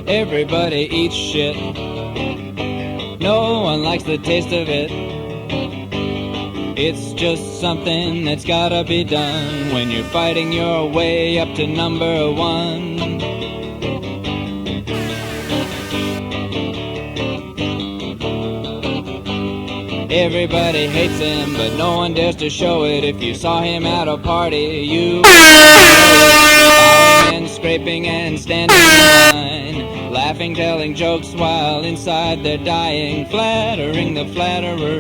Everybody eats shit. No one likes the taste of it. It's just something that's gotta be done when you're fighting your way up to number one. Everybody hates him, but no one dares to show it. If you saw him at a party, you bowing and scraping and standing in line, laughing, telling jokes while inside they're dying, flattering the flatterer,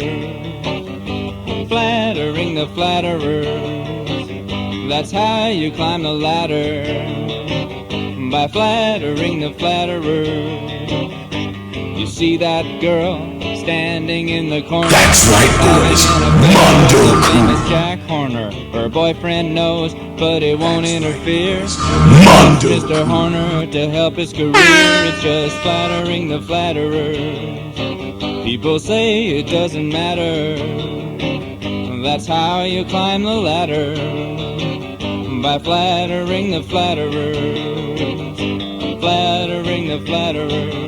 flattering the flatterers. That's how you climb the ladder, by flattering the flatterers. You see that girl standing in the corner. That's right, boys. Mondo Crew. Jack Horner. Her boyfriend knows, but it won't interfere. Mondo Mr. Horner to help his career. It's just flattering the flatterers. People say it doesn't matter. That's how you climb the ladder, by flattering the flatterers, flattering the flatterers.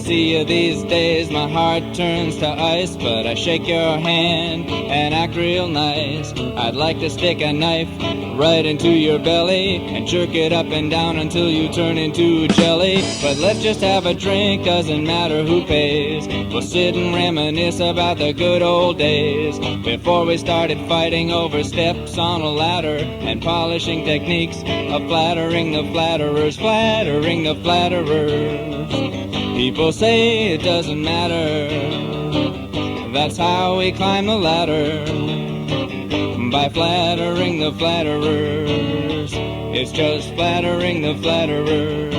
See you these days, my heart turns to ice, but I shake your hand and act real nice. I'd like to stick a knife right into your belly and jerk it up and down until you turn into jelly. But let's just have a drink, doesn't matter who pays. We'll sit and reminisce about the good old days, before we started fighting over steps on a ladder and polishing techniques of flattering the flatterers, flattering the flatterers. People say it doesn't matter. That's how we climb the ladder, by flattering the flatterers. It's just flattering the flatterers.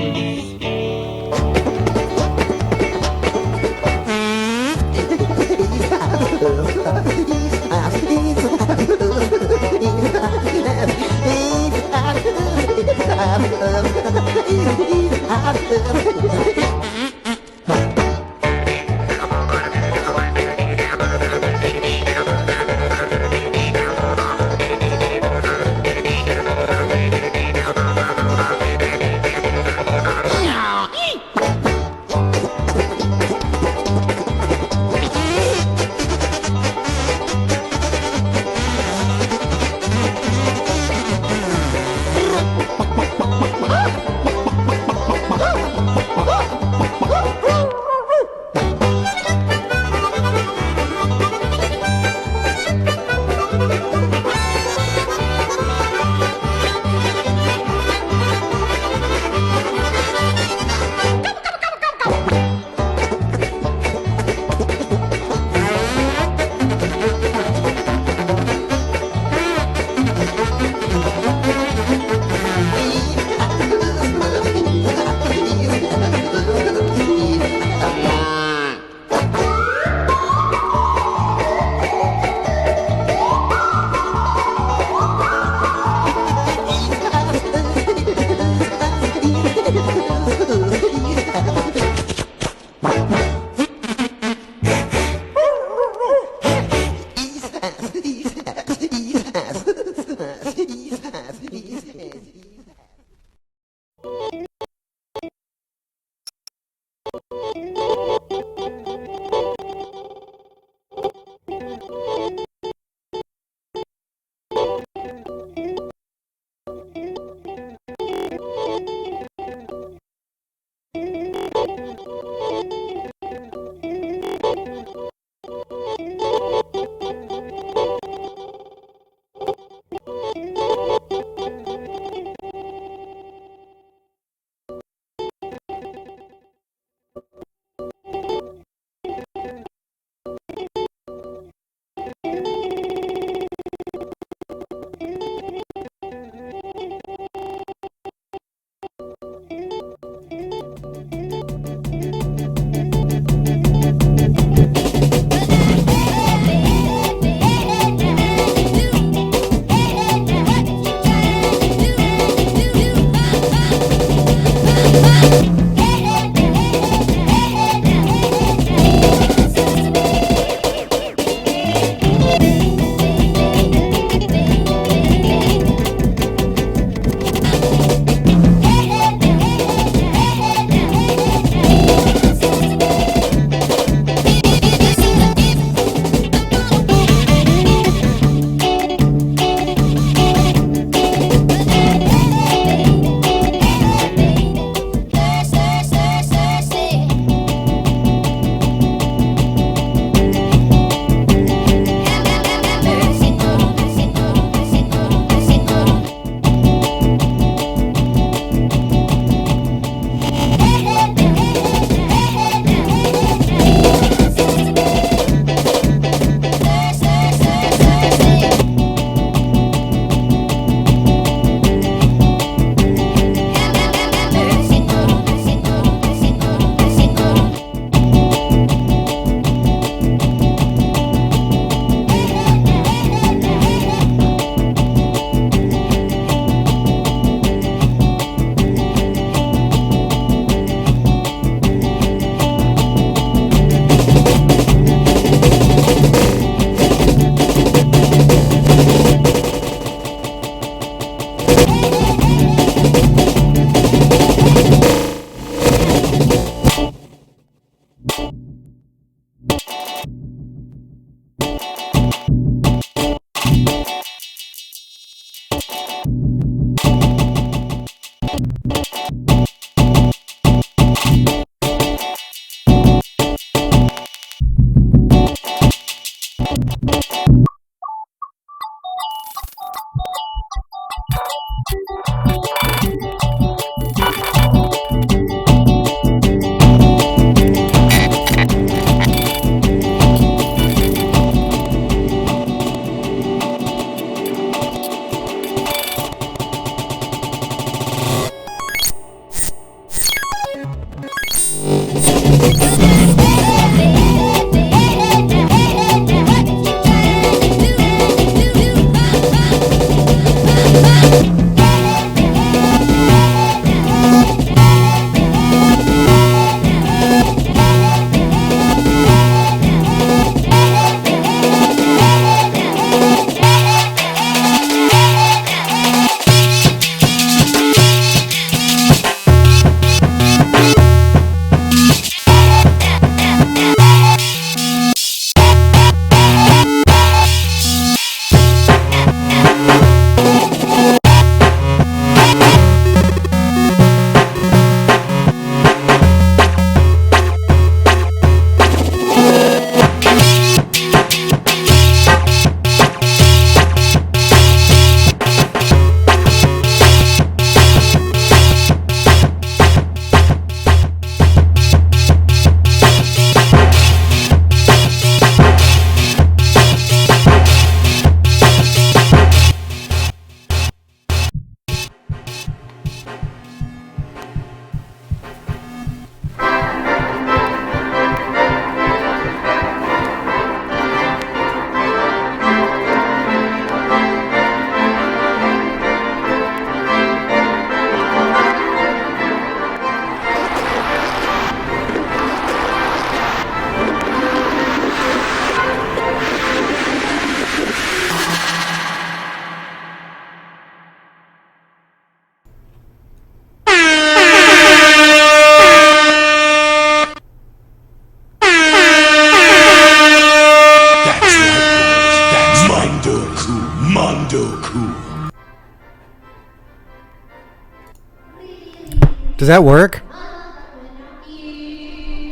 Does that work?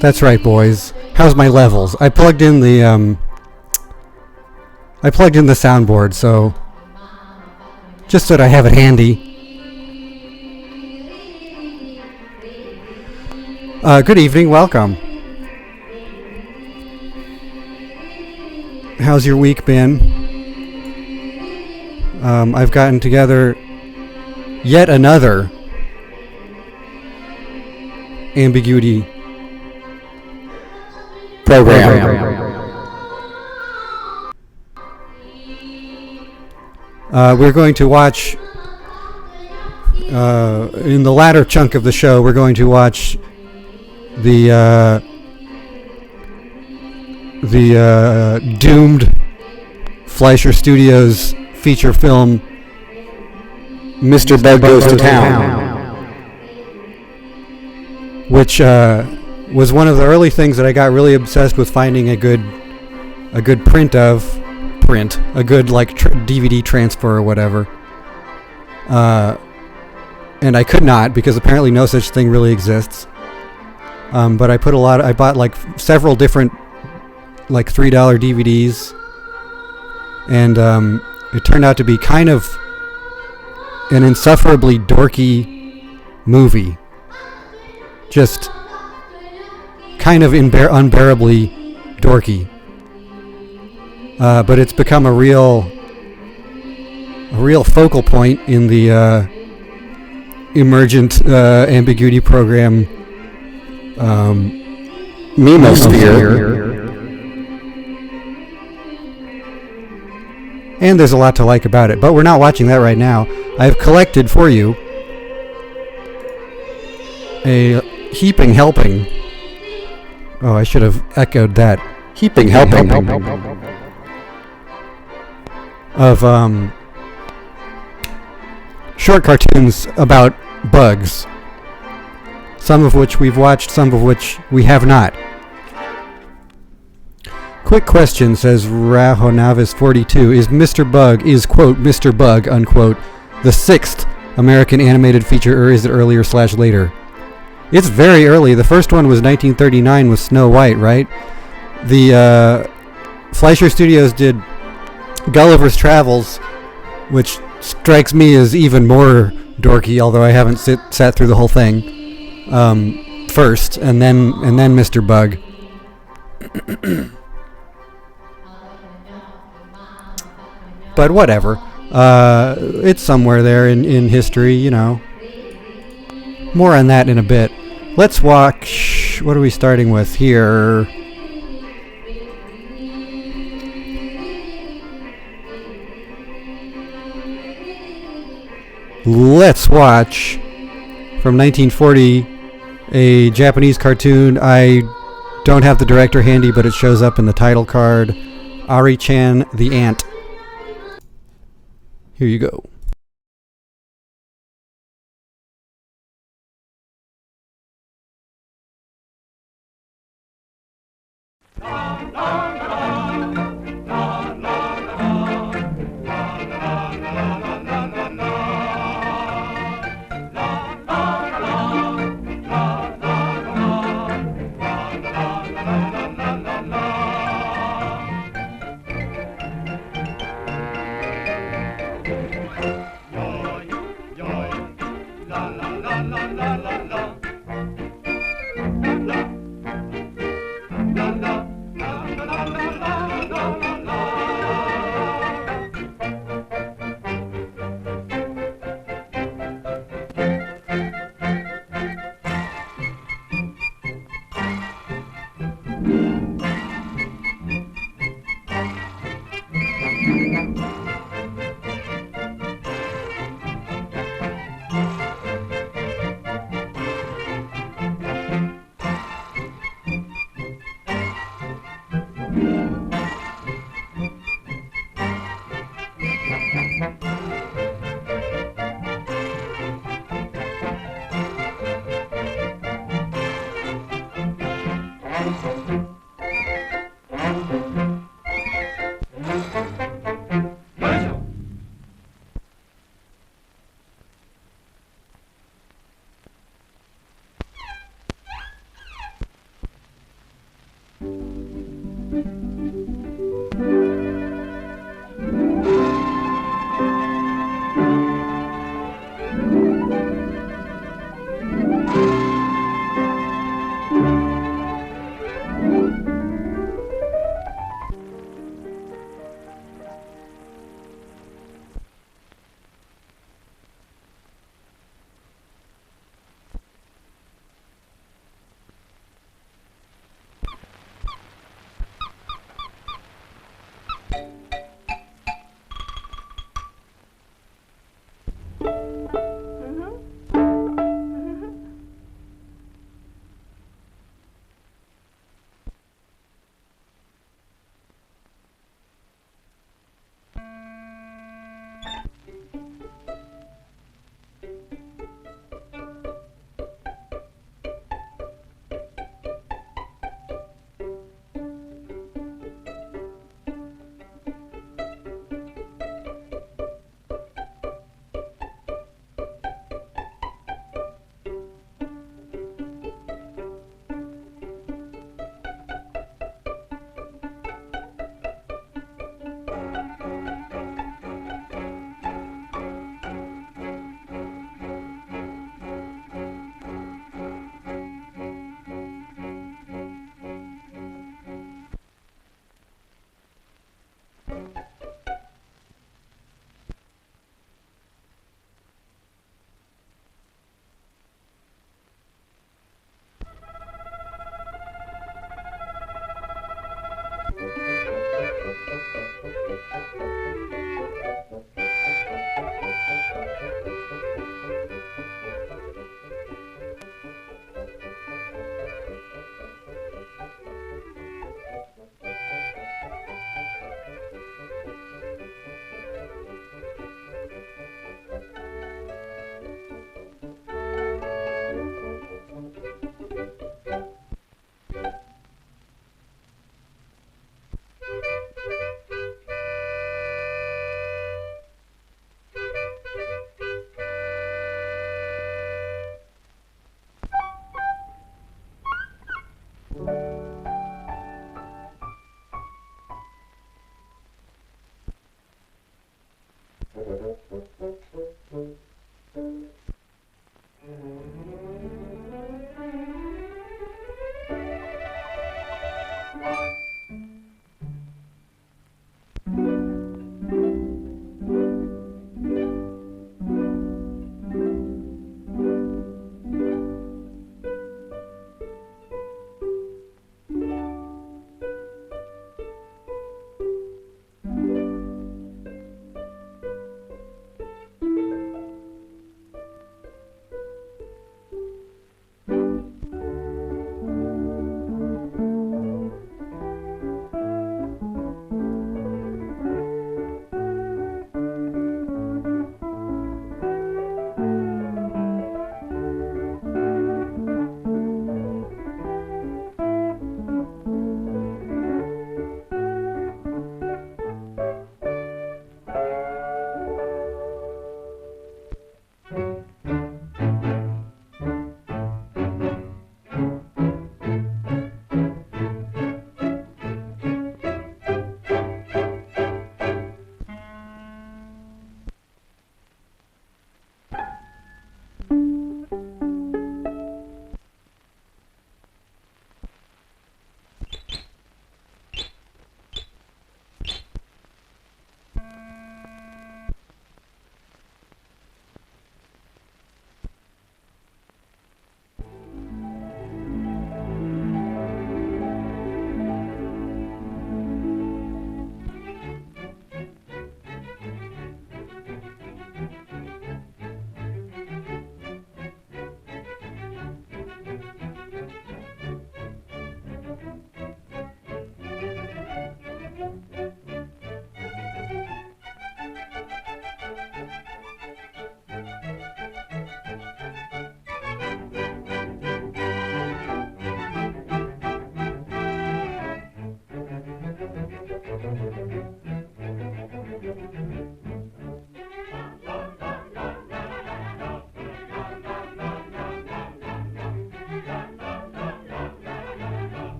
That's right, boys. How's my levels? I plugged in the soundboard, so just so that I have it handy. Good evening, welcome. How's your week been? I've gotten together yet another Ambiguity program. We're going to watch, in the latter chunk of the show, we're going to watch the doomed Fleischer Studios feature film, Mr. Bug Goes to Town, which was one of the early things that I got really obsessed with finding a good print, a good DVD transfer or whatever. And I could not, because apparently no such thing really exists. But I bought several different $3 DVDs, and it turned out to be kind of an insufferably dorky movie. Just kind of unbearably dorky. But it's become a real focal point in the emergent Ambiguity program memosphere. And there's a lot to like about it, but we're not watching that right now. I've collected for you a heaping helping. Oh, I should have echoed that. Heaping helping of short cartoons about bugs. Some of which we've watched, some of which we have not. Quick question, says Rahonavis42. Is quote, Mr. Bug, unquote, the 6th American animated feature, or is it earlier / later? It's very early. The first one was 1939 with Snow White, right? The Fleischer Studios did Gulliver's Travels, which strikes me as even more dorky, although I haven't sat through the whole thing. First, and then Mr. Bug. But whatever. It's somewhere there in history, you know. More on that in a bit. Let's watch... What are we starting with here? Let's watch, from 1940, a Japanese cartoon. I don't have the director handy, but it shows up in the title card. Ari-chan the Ant. Here you go.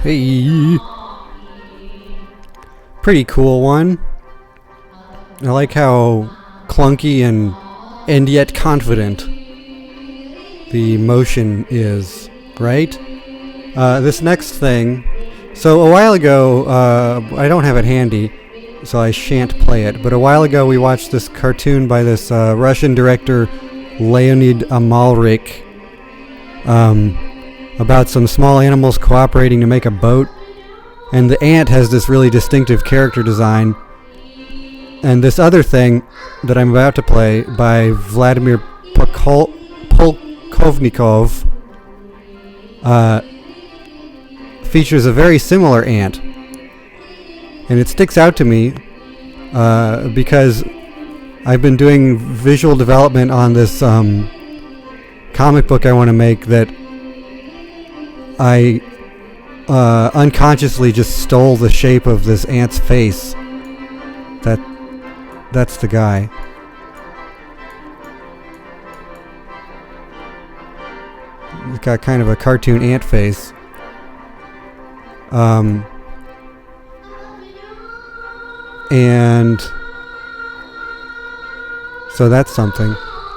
Hey. Pretty cool one. I like how clunky and yet confident the motion is, right? This next thing. So a while ago, I don't have it handy, so I shan't play it. But a while ago, we watched this cartoon by this Russian director, Leonid Amalrik, about some small animals cooperating to make a boat. And the ant has this really distinctive character design. And this other thing that I'm about to play by Vladimir Polkovnikov features a very similar ant. And it sticks out to me because I've been doing visual development on this comic book I want to make that I unconsciously just stole the shape of this ant's face. That's the guy. He's got kind of a cartoon ant face. And so that's something.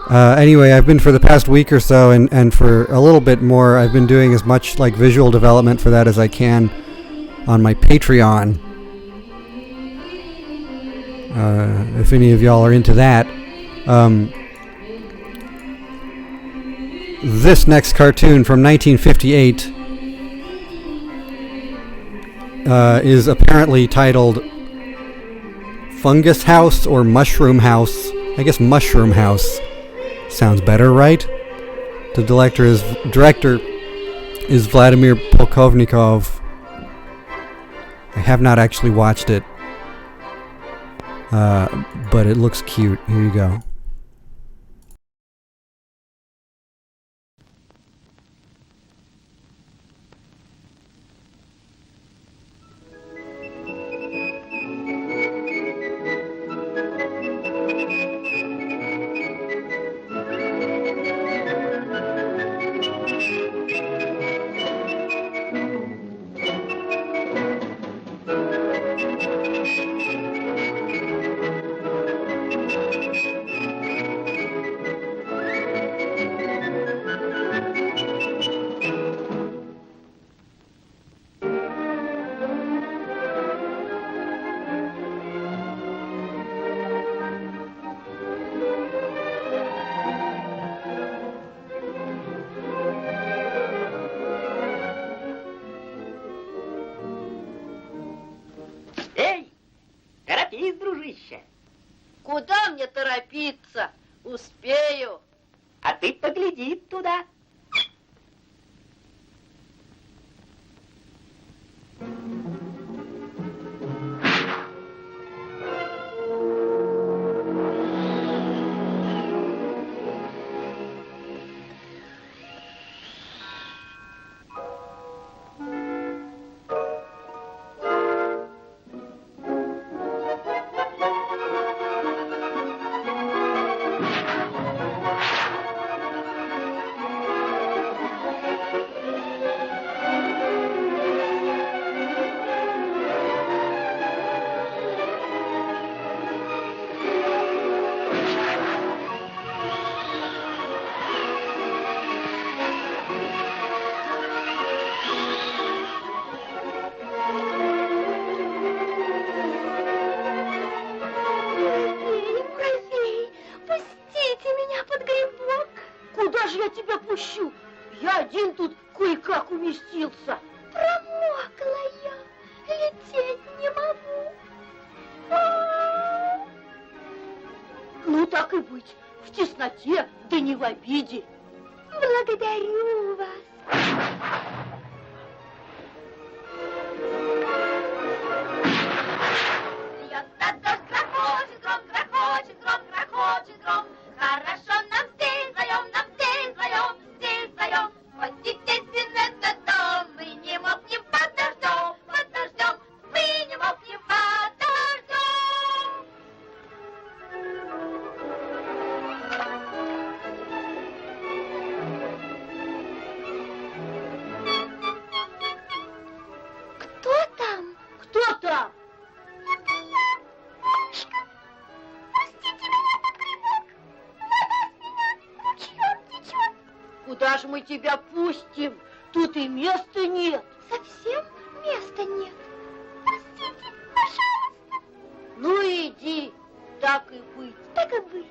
Anyway, I've been for the past week or so, and for a little bit more, I've been doing as much like visual development for that as I can on my Patreon. If any of y'all are into that. This next cartoon from 1958 is apparently titled Fungus House or Mushroom House. I guess Mushroom House sounds better, right? The director is Vladimir Polkovnikov. I have not actually watched it, but it looks cute. Here you go. Дружище. Куда мне торопиться? Успею. А ты погляди туда. Я один тут кое-как уместился. Промокла я, лететь не могу. Ну, так и быть, в тесноте, да не в обиде. Благодарю вас. Льется дождь, грохочет гром, грохочет гром, грохочет гром. Хорошо нам здесь вдвоем, нам здесь вдвоем, здесь вдвоем. Хоть и тесен этот дом, мы не мокнем под дождем, под дождем. Мы не мокнем под дождем. Кто там? Кто там? Это я, Машка. Пустите меня под грибок. Вода с меня ручьем течет. Куда же мы тебя пустим? Тут и места нет. Совсем места нет. Пустите, пожалуйста. Ну иди, так и быть. Так и быть.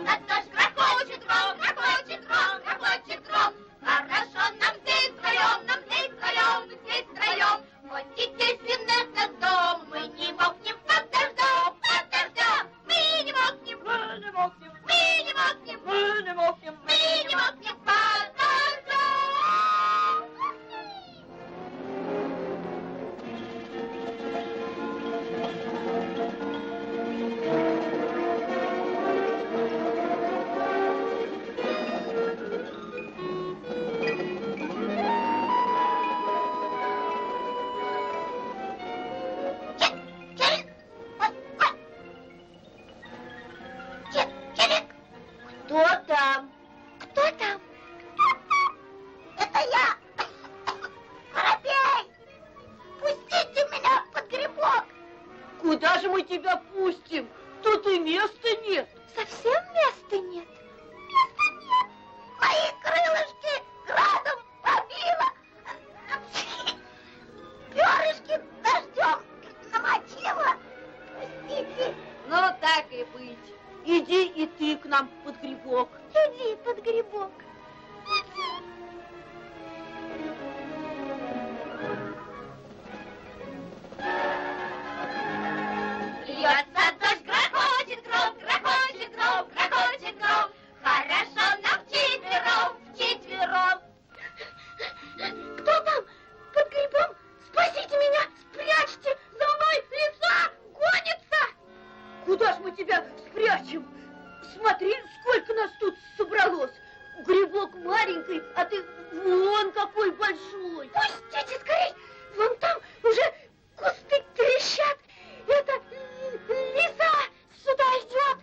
Льется дождь, грохочет гром, грохочет гром, грохочет гром. Хорошо нам здесь вдвоем, нам здесь вдвоем, мы здесь втроем. Хоть и тесен этот дом, мы не мокнем под дождем, под дождем. Мы не мокнем, мы не мокнем, мы не мокнем, мы не мокнем, мы не мокнем под дождем. тебя пустим? Тут и места нет. Совсем места нет? Места нет. Мои крылышки градом побило. Перышки дождем намочила. Простите. Ну, так и быть. Иди и ты к нам под грибок. Иди под грибок. Льется дождь, грохочет гром, грохочет гром, грохочет гром. Хорошо нам вчетвером, вчетвером. Кто там? Под грибом? Спасите меня! Спрячьте! За мной лиса гонится! Куда ж мы тебя спрячем? Смотри, сколько нас тут собралось. Грибок маленький, а ты вон какой большой. Пустите скорей! Вон там уже кусты трещат. Это лиса сюда идет.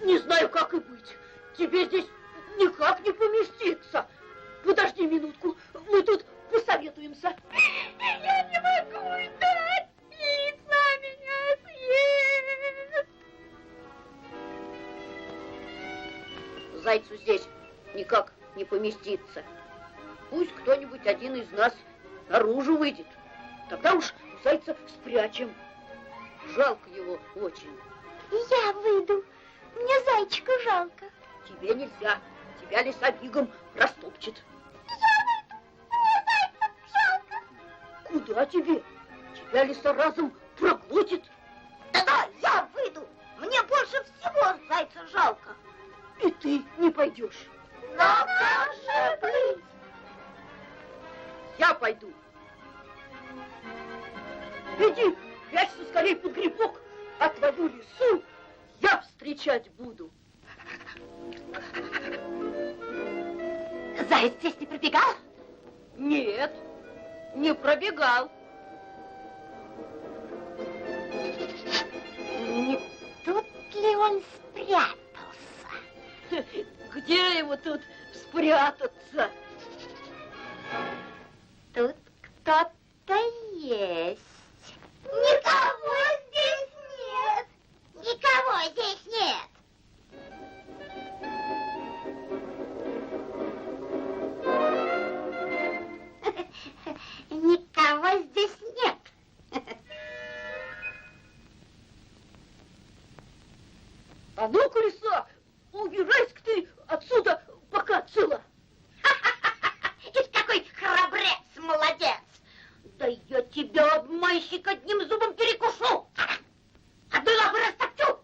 Не знаю, как и быть. Тебе здесь никак не поместиться. Подожди минутку, мы тут посоветуемся. Я не могу ждать. Лиса меня съест. Зайцу здесь никак не поместиться. Пусть кто-нибудь один из нас наружу выйдет. Тогда уж зайца спрячем. Жалко его очень. Я выйду. Мне зайчика жалко. Тебе нельзя. Тебя лиса мигом растопчет. Мне зайца жалко. Куда тебе? Тебя лиса разом проглотит. Да, я выйду. Мне больше всего зайца жалко. И ты не пойдешь. Но как же быть? Я пойду. Иди, прячься скорее под грибок, а твою лису я встречать буду. Заяц здесь не пробегал? Нет, не пробегал. Не тут ли он спрятался? Где ему тут спрятаться? Тут кто-то есть. Никого здесь нет. Никого здесь нет. Никого здесь нет. А ну-ка, лиса, убирайся-ка ты отсюда, пока цела. Ишь, какой храбрец, молодец! Да я тебя, обманщик, одним зубом перекушу. Одну лапу растопчу!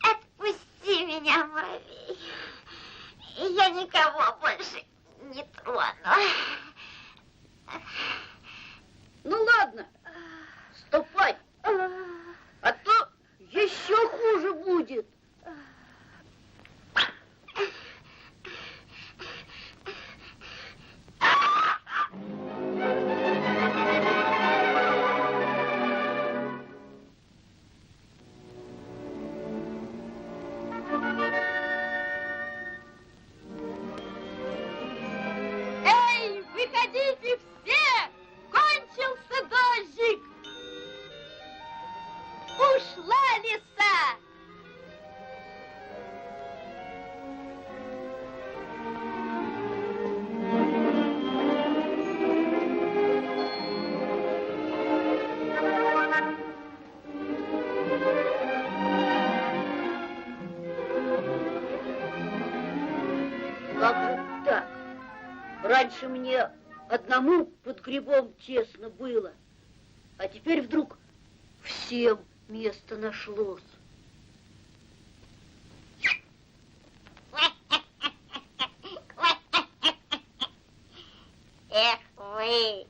Отпусти меня, Мари. Я никого больше не трону. Ну ладно, ступай, а то еще хуже будет. Эй, выходите все! Кончился дождик! Ушла лиса! Как же так? Раньше мне одному под грибом тесно было, а теперь вдруг всем место нашлось. Эх вы,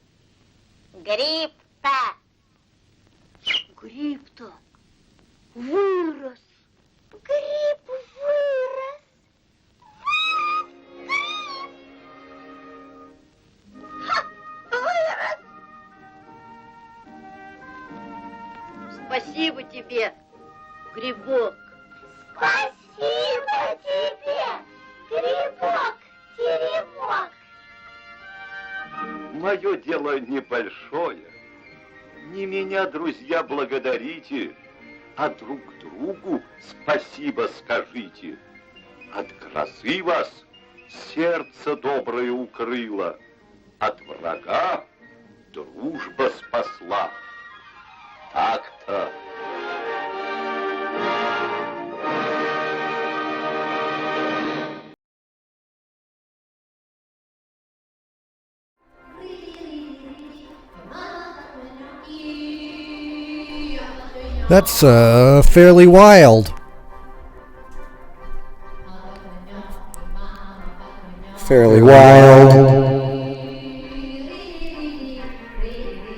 гриб-то! Гриб-то вырос. Гриб вырос. Ха, вырос. Спасибо тебе, грибок. Спасибо тебе, грибок, теремок. Мое дело небольшое. Не меня, друзья, благодарите, а друг другу спасибо скажите. От грозы вас сердце доброе укрыло, от врага дружба спасла. Так-то. That's fairly wild. Fairly wild.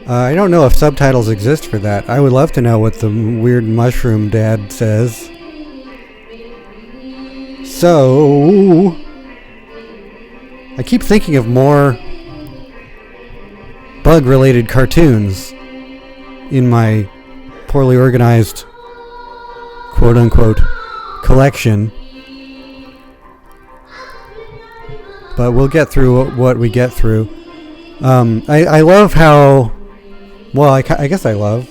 I don't know if subtitles exist for that. I would love to know what the weird mushroom dad says. So, I keep thinking of more bug-related cartoons in my poorly organized, quote-unquote, collection. But we'll get through what we get through. I love how... Well, I guess I love.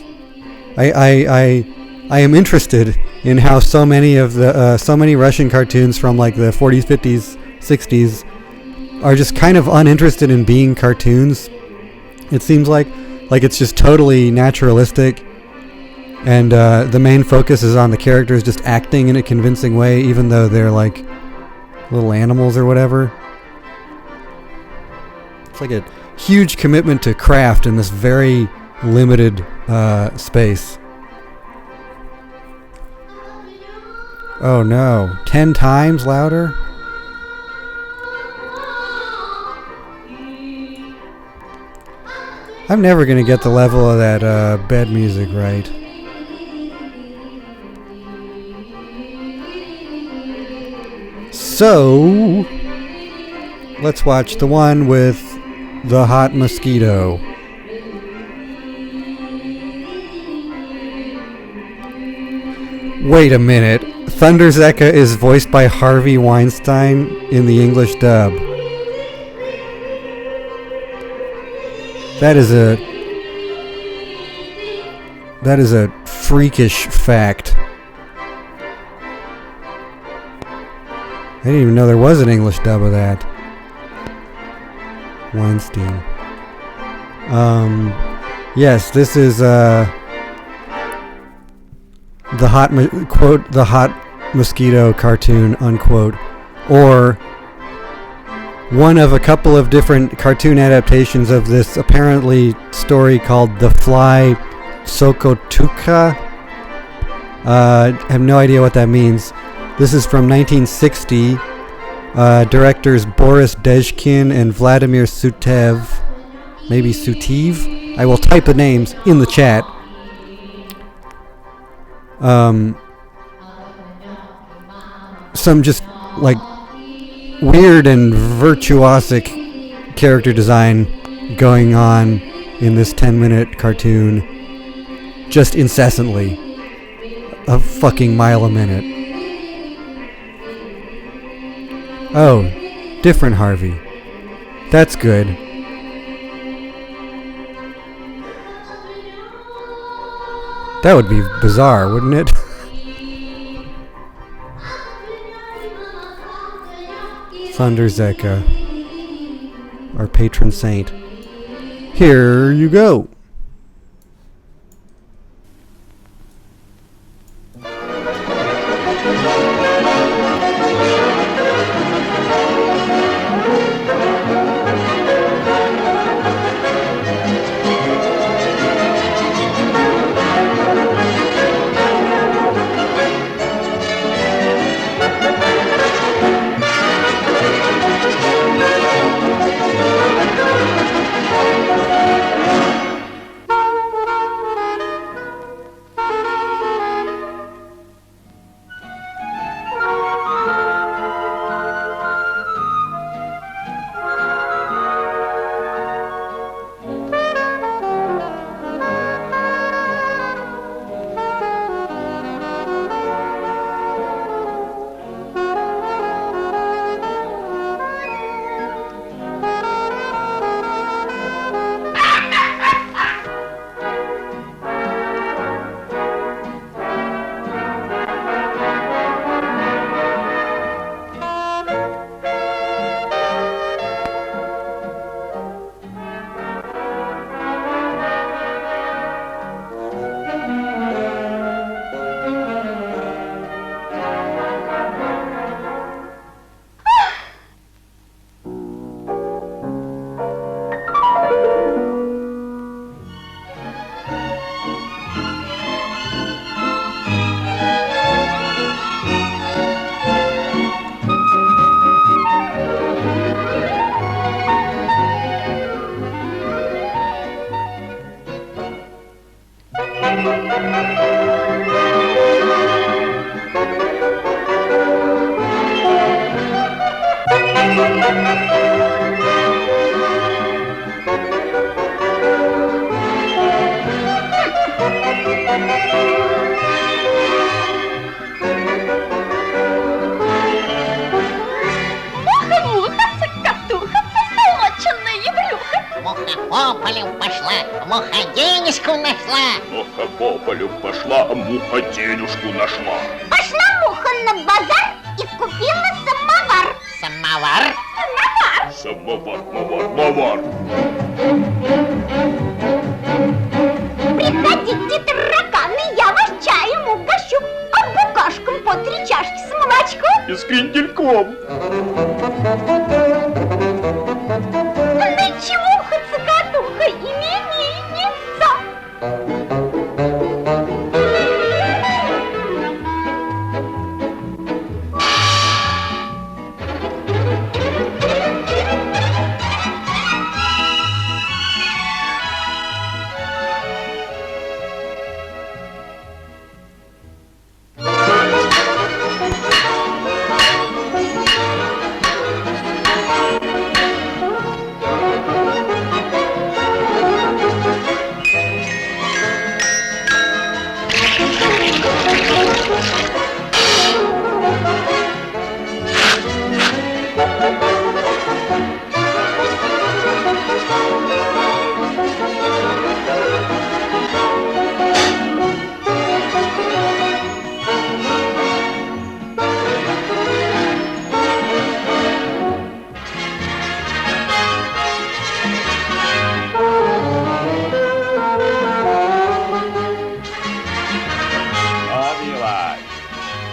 I am interested in how so many of the so many Russian cartoons from like the 40s, 50s, 60s are just kind of uninterested in being cartoons. It seems like it's just totally naturalistic, and the main focus is on the characters just acting in a convincing way, even though they're like little animals or whatever. It's like a huge commitment to craft in this very limited space. Oh no, 10 times louder? I'm never gonna get the level of that bed music right. So, let's watch the one with the hot mosquito. Wait a minute. Thunder Zecca is voiced by Harvey Weinstein in the English dub. That is a freakish fact. I didn't even know there was an English dub of that. Weinstein. Yes, this is the hot mosquito cartoon, unquote, or one of a couple of different cartoon adaptations of this apparently story called The Fly Sokotuka. I have no idea what that means. This is from 1960. Directors Boris Dezhkin and Vladimir Sutev. Maybe Sutiv? I will type the names in the chat. Some just like weird and virtuosic character design going on in this 10-minute cartoon just incessantly. A fucking mile a minute. Oh, different Harvey. That's good. That would be bizarre, wouldn't it? Thunder Zecca, our patron saint. Here you go. Муха-муха, цокотуха, позолоченное брюхо. Муха по полю пошла, муха денежку нашла. Муха по полю пошла, а муха денежку нашла. Пошла муха на базар и купила самовар. Самовар? Самовар, мавар, мавар. Приходите, тараканы, я вас чаем угощу, а букашкам по 3 чашки с молочком. И с крендельком. Ничего, цокотуха, именинница.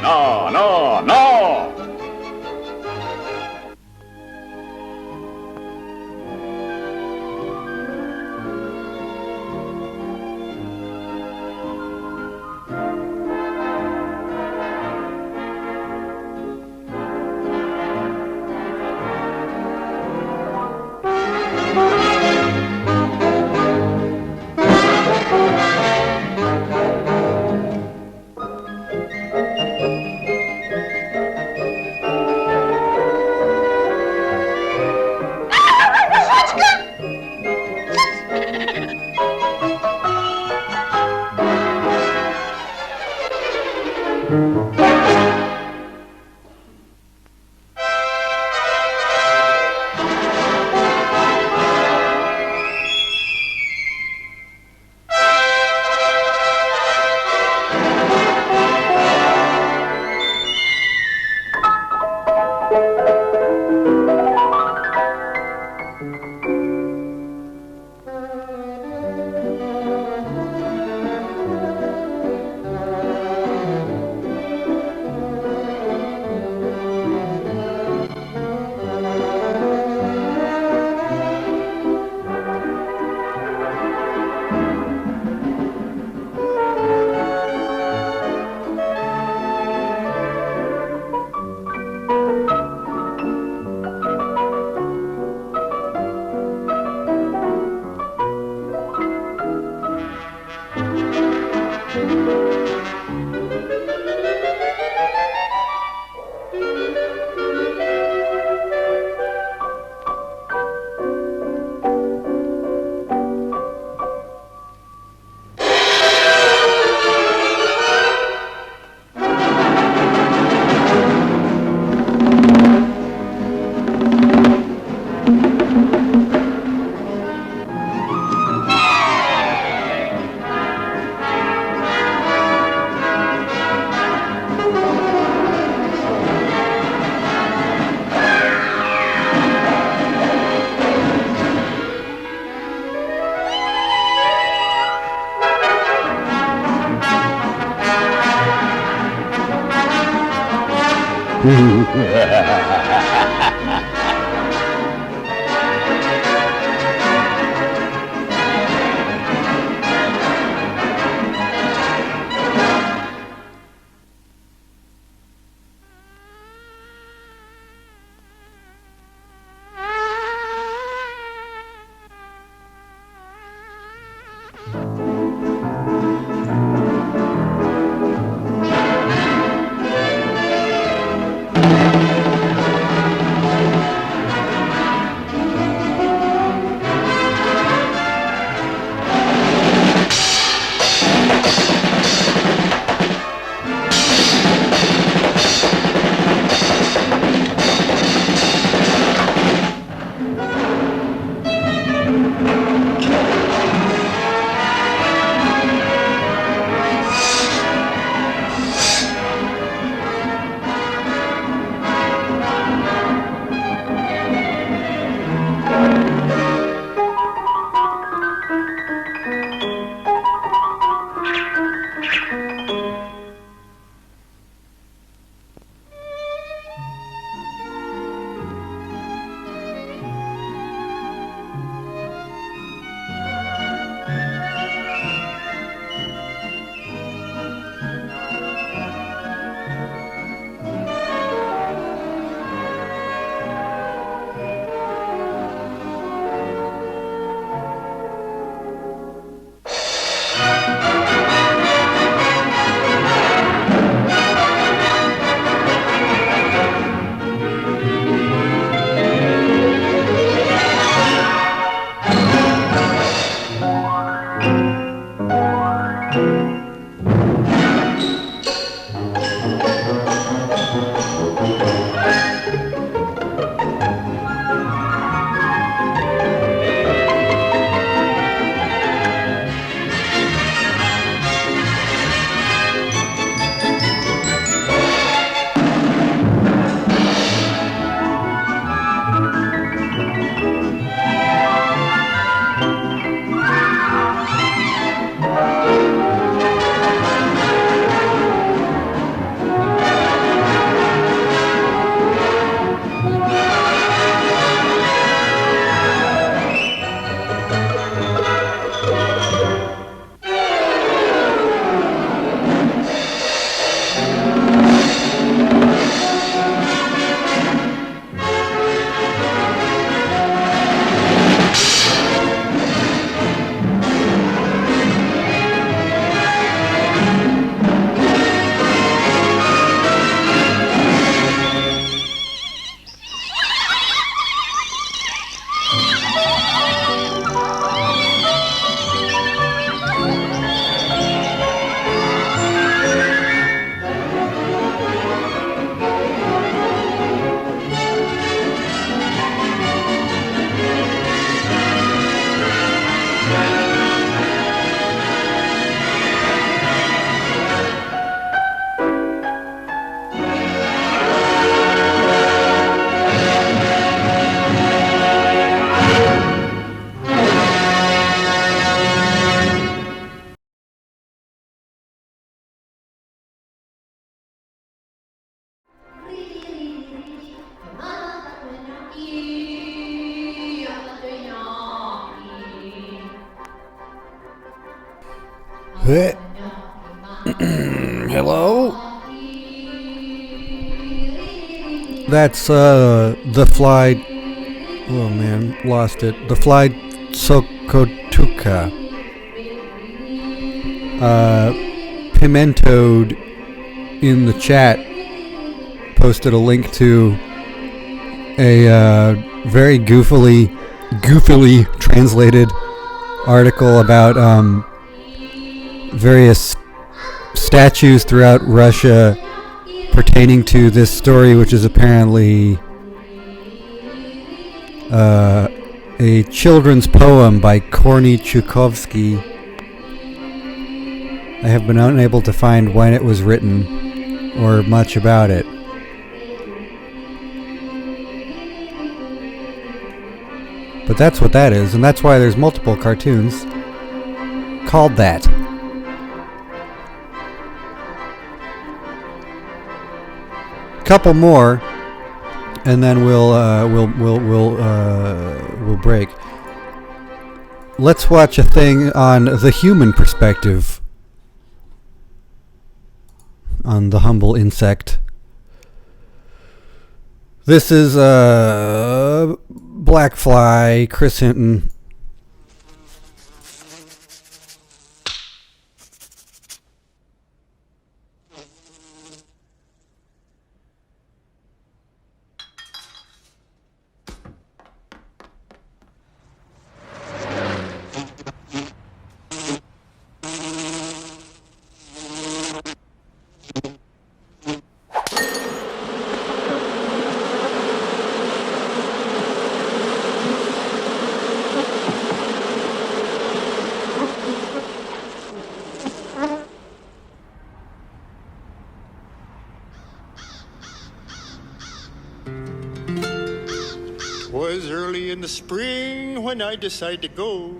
No, no, no! Hello? That's the fly. Oh man, lost it. The fly Sokotuka. Pimentoed in the chat posted a link to a very goofily translated article about various statues throughout Russia pertaining to this story, which is apparently a children's poem by Korny Chukovsky. I have been unable to find when it was written or much about it. But that's what that is, and that's why there's multiple cartoons called that. Couple more, and then we'll break. Let's watch a thing on the human perspective on the humble insect. This is Black Fly, Chris Hinton. Was early in the spring when I decided to go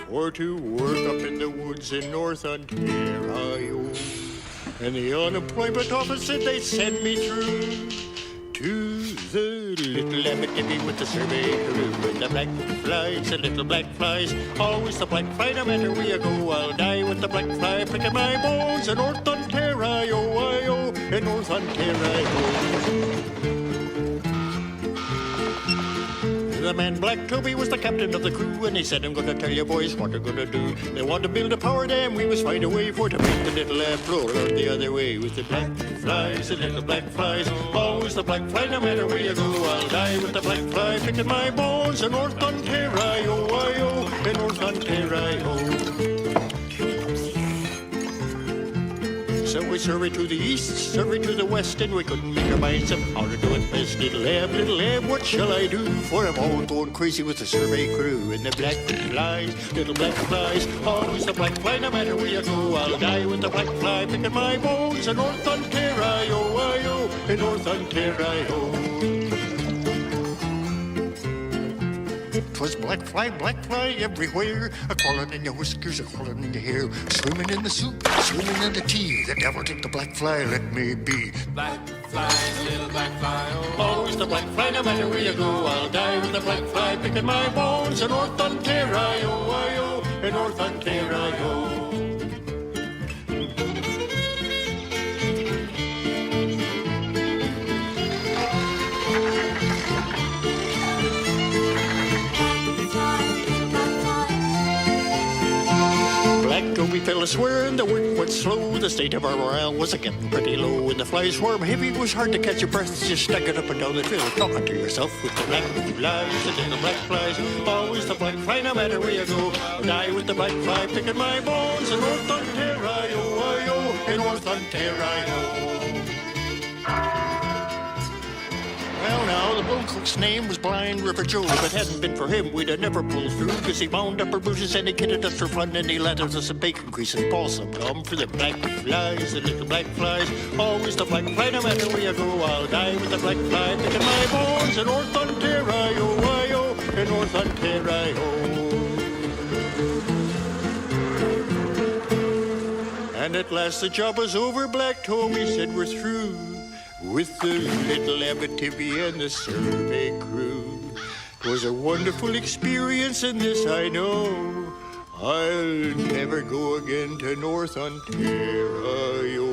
for to work up in the woods in North Ontario. And the unemployment office said they'd send me through to the little Ambiguity with the survey crew. And the black flies, the little black flies, always the black fly, no matter where you go, I'll die with the black fly, picking my bones in North Ontario, in North Ontario. The man Black Toby was the captain of the crew, and he said, I'm gonna tell you boys what we're gonna do. They want to build a power dam, we must find a way for to make the little lamp roll the other way. With the black flies, the little black flies, always the black fly, no matter where you go, I'll die with the black fly, picking my bones in North Ontario, in North Ontario. So we surveyed to the east, surveyed to the west, and we couldn't make our minds up how to do it best. Little Ab, what shall I do? For I'm all going crazy with the survey crew. And the black flies, little black flies, always the black fly, no matter where you go, I'll die with the black fly, picking my bones in North Ontario, in North Ontario. 'Twas black fly everywhere, a crawling in your whiskers, a crawling in your hair, swimming in the soup, swimming in the tea. The devil take the black fly, let me be. Black fly, little black fly, oh. Always the black fly, no matter where you go, I'll die with the black fly, picking my bones in North Ontario, in North Ontario. We fell a swearing, the work went slow, the state of our morale was a getting pretty low, and the flies swarm heavy, it was hard to catch your breath, just staggered up and down the trail, talking to yourself with the black flies, the little black flies, always the black fly, no matter where you go, I'll die with the black fly, picking my bones in North Ontario, in North Ontario. Well, now, the bull cook's name was Blind River Joe. If it hadn't been for him, we'd have never pulled through, 'cause he bound up our bruises and he kidded us for fun, and he landed us some bacon grease and balsam gum for the black flies, the little black flies. Always the black fly, no matter where you go, I'll die with the black fly, picking my bones in North Ontario, in North Ontario. And at last the job was over, Black Toby said we're through with the little Abitibi and the survey crew. 'Twas a wonderful experience, and this I know, I'll never go again to North Ontario.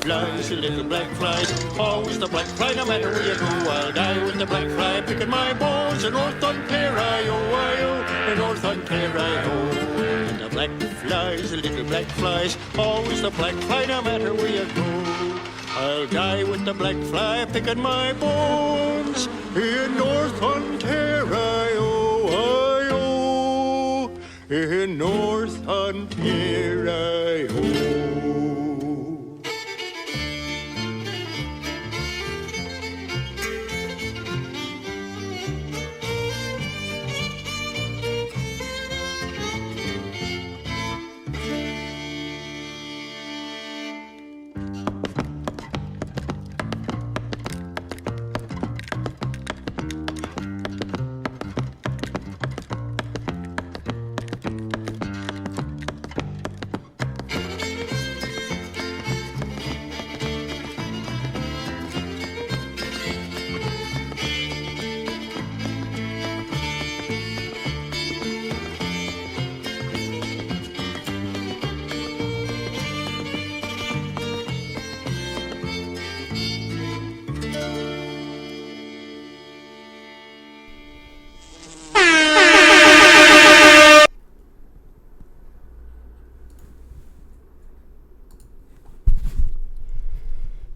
Flies, the little black flies, always the black fly, no matter where you go. I'll die with the black fly, picking my bones in North Ontario, in North Ontario. And the black flies, the little black flies, always the black fly, no matter where you go. I'll die with the black fly, picking my bones in North Ontario, in North Ontario.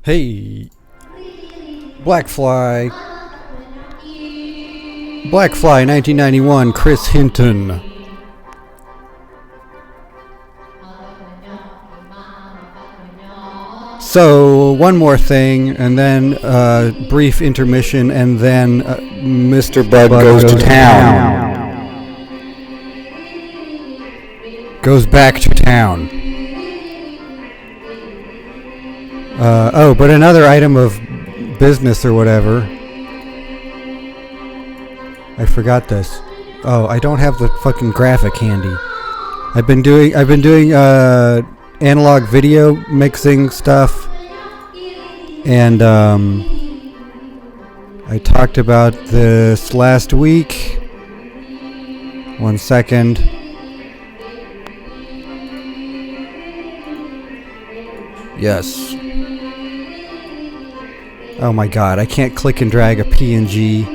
Hey, Blackfly. Blackfly 1991, Chris Hinton. So, one more thing, and then brief intermission, and then Mr. Bud goes to town. Goes back to town. But another item of business or whatever. I forgot this. Oh, I don't have the fucking graphic handy. I've been doing analog video mixing stuff, and I talked about this last week. 1 second. Yes. Oh my god, I can't click and drag a PNG.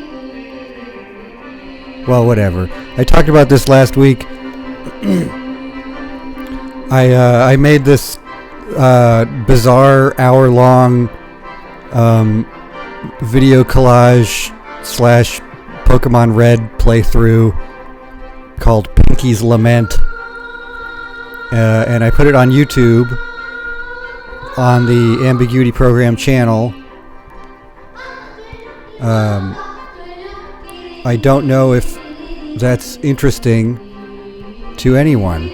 Well, whatever. I talked about this last week. I made this bizarre hour-long video collage / Pokemon Red playthrough called Pinky's Lament, and I put it on YouTube on the Ambiguity program channel. I don't know if that's interesting to anyone.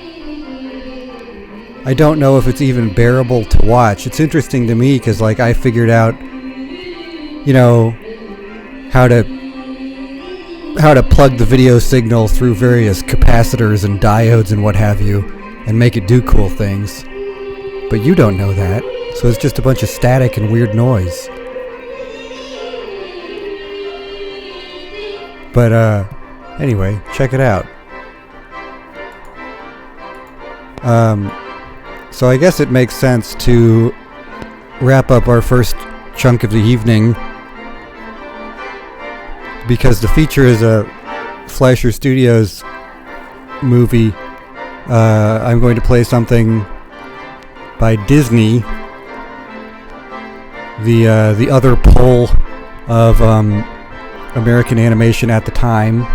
I don't know if it's even bearable to watch. It's interesting to me because, like, I figured out, you know, how to plug the video signal through various capacitors and diodes and what have you, and make it do cool things. But you don't know that, so it's just a bunch of static and weird noise. But anyway, check it out. So I guess it makes sense to wrap up our first chunk of the evening, because the feature is a Fleischer Studios movie. I'm going to play something by Disney, the other pole of American animation at the time.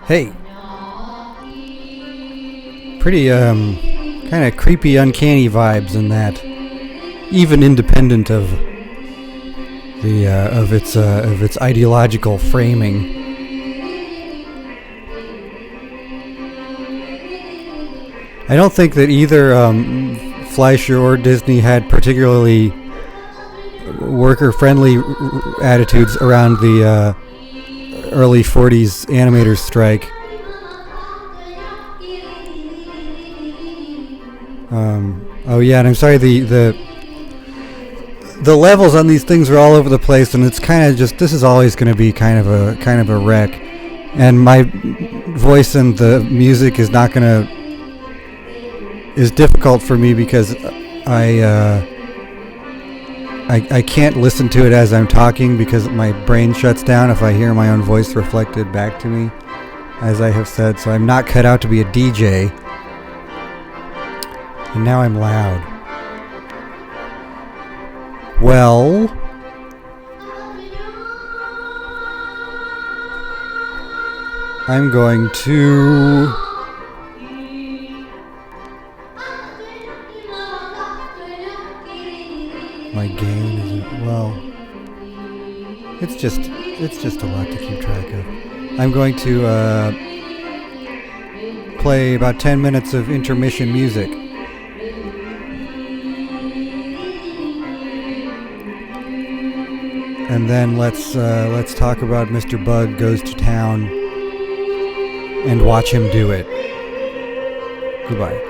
Hey. Pretty, kind of creepy, uncanny vibes in that. Even independent of the, of its ideological framing. I don't think that either Fleischer or Disney had particularly worker-friendly attitudes around the early 40s animators strike. Oh yeah, and I'm sorry, the levels on these things are all over the place, and it's kind of just, this is always going to be kind of a wreck. And my voice and the music is not going to, is difficult for me because I can't listen to it as I'm talking because my brain shuts down if I hear my own voice reflected back to me, as I have said. So I'm not cut out to be a DJ. And now I'm loud. Well, I'm going to my gain isn't, well, it's just a lot to keep track of. I'm going to play about 10 minutes of intermission music. And then let's talk about Mr. Bug Goes to Town and watch him do it. Goodbye.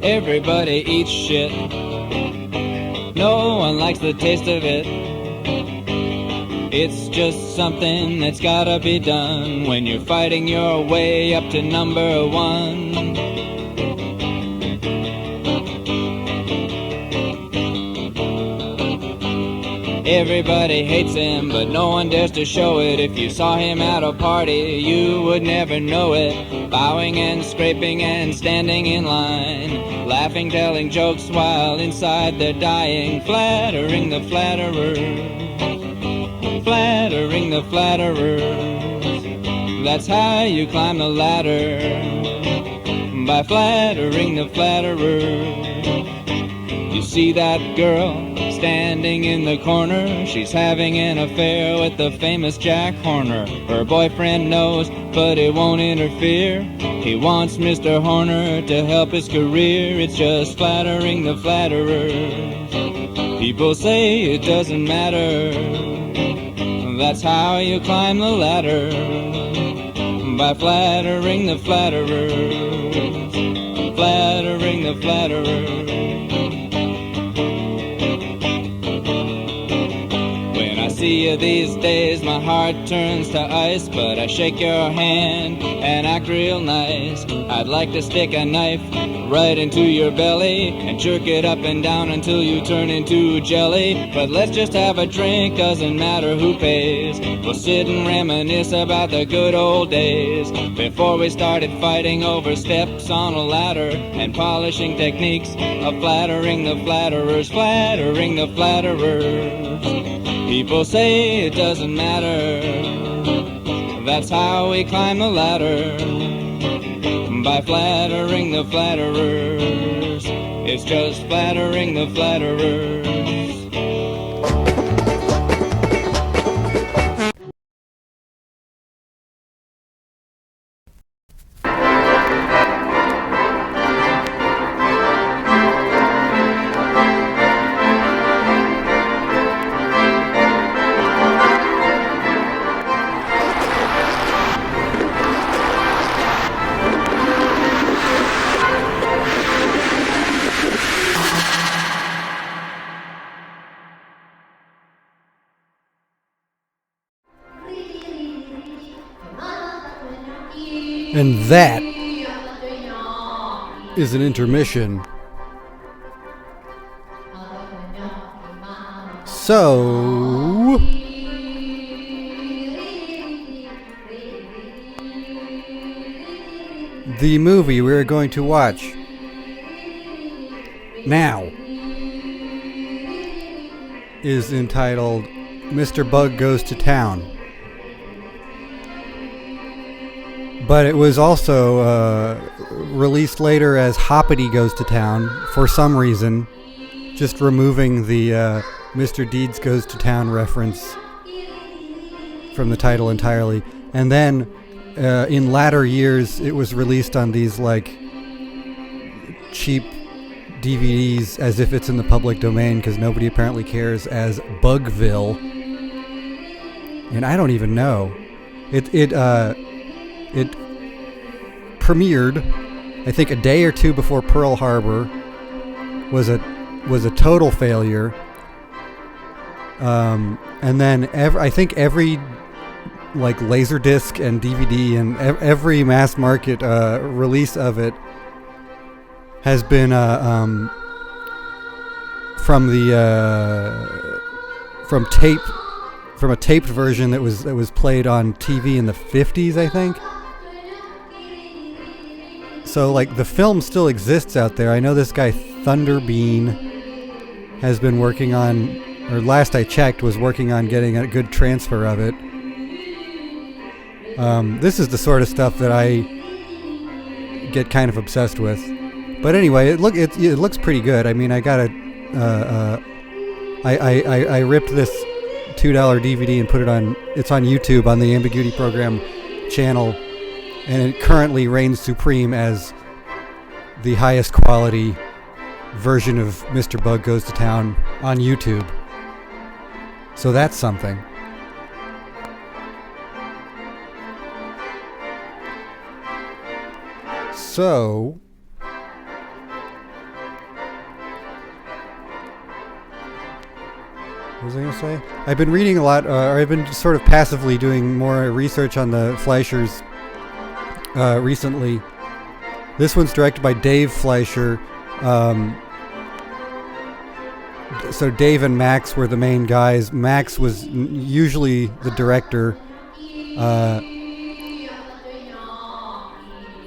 Everybody eats shit. No one likes the taste of it. It's just something that's gotta be done when you're fighting your way up to number one. Everybody hates him, but no one dares to show it. If you saw him at a party, you would never know it. Bowing and scraping and standing in line, laughing, telling jokes while inside they're dying. Flattering the flatterers, flattering the flatterers. That's how you climb the ladder, by flattering the flatterers. You see that girl standing in the corner, she's having an affair with the famous Jack Horner. Her boyfriend knows, but it won't interfere. He wants Mr. Horner to help his career. It's just flattering the flatterers. People say it doesn't matter. That's how you climb the ladder, by flattering the flatterers, flattering the flatterers. See you these days, my heart turns to ice, but I shake your hand and act real nice. I'd like to stick a knife right into your belly and jerk it up and down until you turn into jelly. But let's just have a drink, doesn't matter who pays. We'll sit and reminisce about the good old days before we started fighting over steps on a ladder and polishing techniques of flattering the flatterers, flattering the flatterers. People say it doesn't matter. That's how we climb the ladder, by flattering the flatterers. It's just flattering the flatterers. And that is an intermission. So, the movie we're going to watch now is entitled Mr. Bug Goes to Town. But it was also released later as Hoppity Goes to Town for some reason, just removing the Mr. Deeds Goes to Town reference from the title entirely. And then in latter years, it was released on these like cheap DVDs as if it's in the public domain because nobody apparently cares, as Bugville. And I don't even know. It premiered, I think, a day or two before Pearl Harbor. Was a total failure. And then I think every like Laserdisc and DVD and every mass market release of it has been from a taped version that was played on TV in the 50s, I think. So like the film still exists out there. I know this guy Thunderbean has been working on, or last I checked was working on getting a good transfer of it. This is the sort of stuff that I get kind of obsessed with. But anyway, it looks pretty good. I mean, I got I ripped this $2 DVD and put it on. It's on YouTube on the Ambiguity program channel, and it currently reigns supreme as the highest quality version of Mr. Bug Goes to Town on YouTube. So that's something. So What was I going to say? I've been reading a lot, or I've been sort of passively doing more research on the Fleischers recently. This one's directed by Dave Fleischer. So Dave and Max were the main guys. Max was usually the director.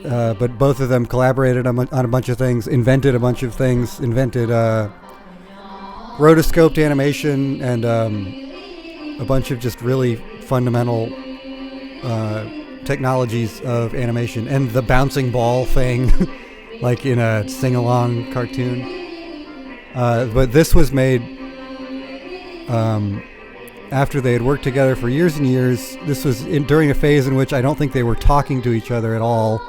But both of them collaborated on a bunch of things, invented a bunch of things, rotoscoped animation and a bunch of just really fundamental technologies of animation, and the bouncing ball thing, like in a sing-along cartoon. But this was made after they had worked together for years and years. This was during a phase in which I don't think they were talking to each other at all.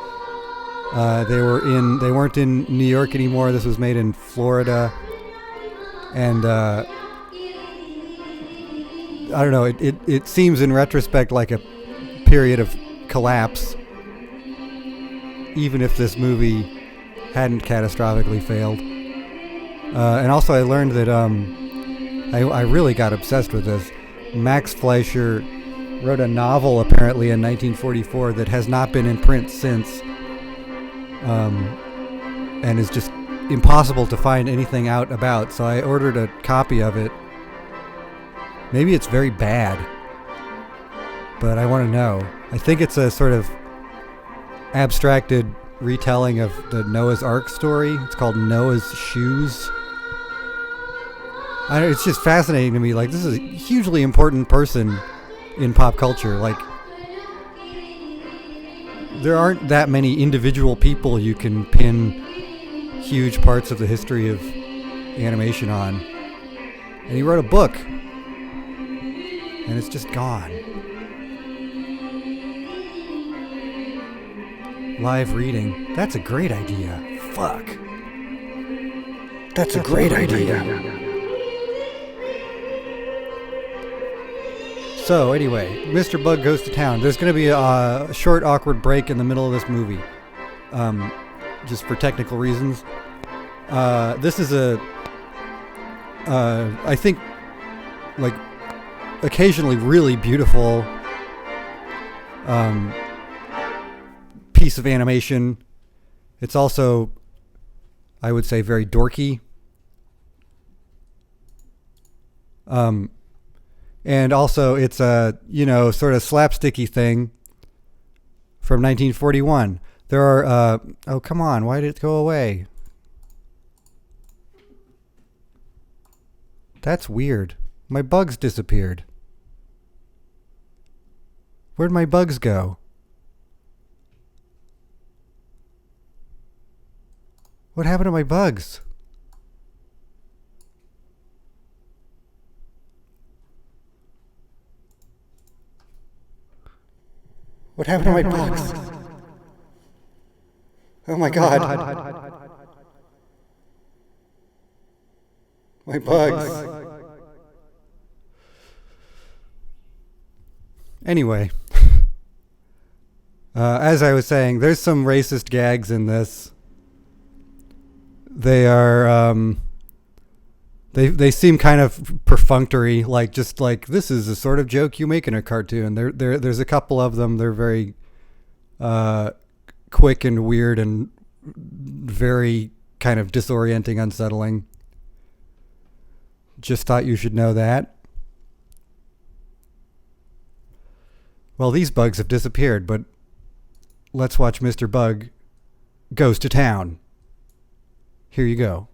They weren't in New York anymore. This was made in Florida. And I don't know, it seems in retrospect like a period of collapse, even if this movie hadn't catastrophically failed. And also I learned that I really got obsessed with this. Max Fleischer wrote a novel apparently in 1944 that has not been in print since, and is just impossible to find anything out about, so I ordered a copy of it. Maybe it's very bad, but I want to know. I think it's a sort of abstracted retelling of the Noah's Ark story. It's called Noah's Shoes. It's just fascinating to me. Like, this is a hugely important person in pop culture. Like, there aren't that many individual people you can pin huge parts of the history of animation on. And he wrote a book, and it's just gone. Live reading. That's a great idea. Fuck. That's a great idea. So anyway, Mr. Bug Goes to Town. There's going to be a short, awkward break in the middle of this movie. Just for technical reasons. This is I think, like, occasionally really beautiful piece of animation. It's also, I would say, very dorky. And also it's a, sort of slapsticky thing from 1941. There are, oh, come on, why did it go away? That's weird. My bugs disappeared. Where'd my bugs go? What happened to my bugs? What happened to my bugs? Oh my God. My bugs. Anyway, as I was saying, there's some racist gags in this. They are, they seem kind of perfunctory, like just like, this is a sort of joke you make in a cartoon. There's a couple of them. They're very quick and weird and very kind of disorienting, unsettling. Just thought you should know that. Well, these bugs have disappeared, but let's watch Mr. Bug Goes to Town. Here you go.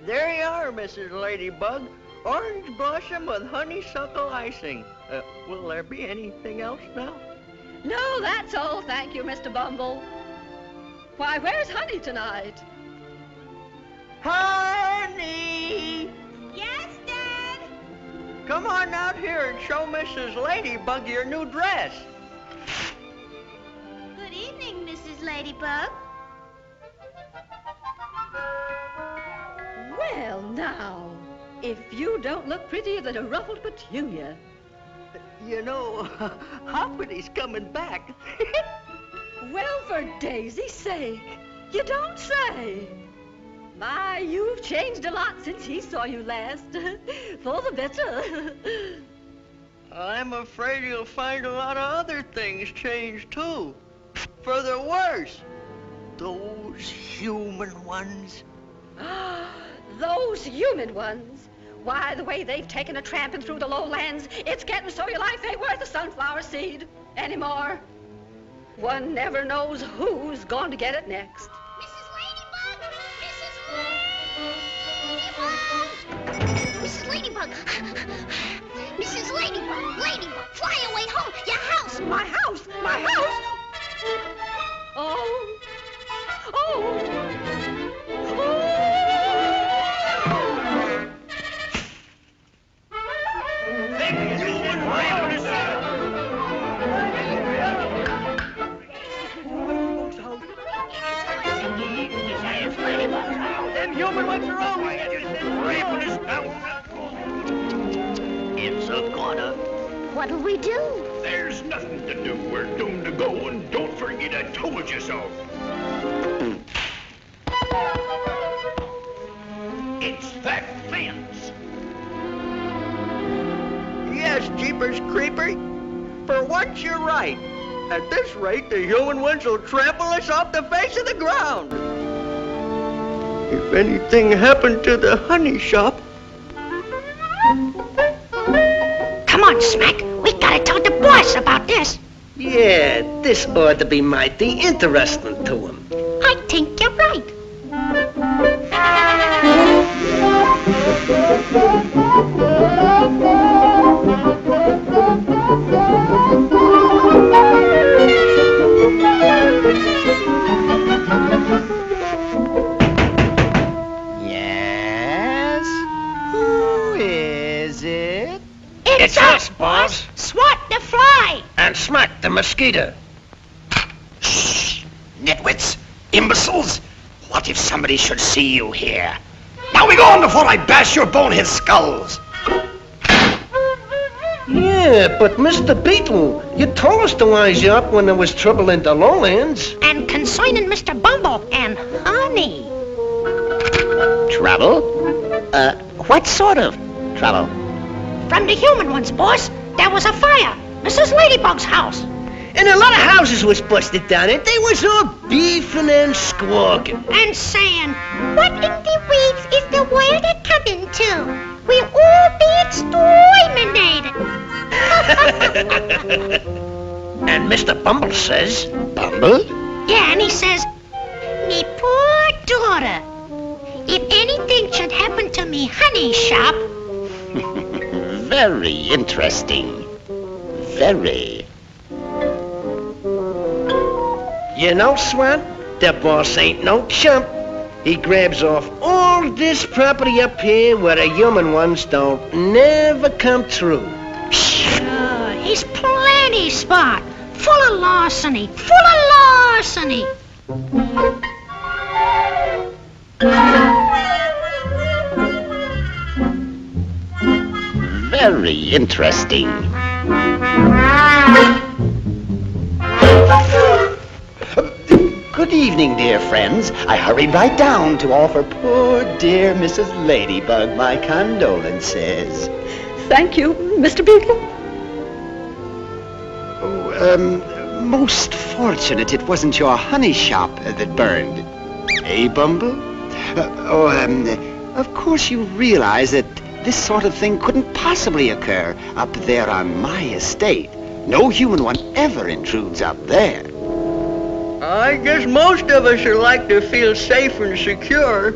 There you are, Mrs. Ladybug. Orange blossom with honeysuckle icing. Will there be anything else now? No, that's all, thank you, Mr. Bumble. Why, where's Honey tonight? Honey! Yes, Dad? Come on out here and show Mrs. Ladybug your new dress. Good evening, Mrs. Ladybug. Well, now, if you don't look prettier than a ruffled petunia. You know, Hoppity's coming back. Well, for Daisy's sake, you don't say. My, you've changed a lot since he saw you last. For the better. I'm afraid you'll find a lot of other things changed, too. For the worse. Those human ones. Those human ones. Why, the way they've taken a tramping through the lowlands, it's getting so your life ain't worth a sunflower seed anymore. One never knows who's going to get it next. Mrs. Ladybug! Mrs. Ladybug! Mrs. Ladybug! Ladybug! Fly away home! Your house! My house! My house! Oh! Oh! Them human ones are over. It's a goner. What'll we do? There's nothing to do. We're doomed to go, and don't forget I told you so. It's that fence. Yes, Jeepers Creeper. For once you're right. At this rate, the human ones will trample us off the face of the ground. If anything happened to the honey shop... Come on, Smack. We gotta tell the boss about this. Yeah, this ought to be mighty interesting to him. I think you're right. Yes? Who is it? It's us, boss. Swat the fly. And Smack the mosquito. Shh! Nitwits! Imbeciles! What if somebody should see you here? Now be gone before I bash your bonehead skulls! Yeah, but Mr. Beetle, you told us to wise you up when there was trouble in the lowlands. And concerning Mr. Bumble and Honey. Trouble? What sort of trouble? From the human ones, boss. There was a fire. Mrs. Ladybug's house. And a lot of houses was busted down, and they was all beefing and squawking. And saying, what in the weeds is the world a coming to? We'll all be exterminated. And Mr. Bumble says... Bumble? Yeah, and he says, me poor daughter, if anything should happen to me honey shop... Very interesting. Very. You know, Swat, the boss ain't no chump. He grabs off all this property up here where the human ones don't never come through. Sure, he's plenty smart. Full of larceny. Full of larceny. Very interesting. Good evening, dear friends. I hurried right down to offer poor dear Mrs. Ladybug my condolences. Thank you, Mr. Beetle. Most fortunate it wasn't your honey shop that burned. Eh, Bumble? Of course you realize that this sort of thing couldn't possibly occur up there on my estate. No human one ever intrudes up there. I guess most of us would like to feel safe and secure.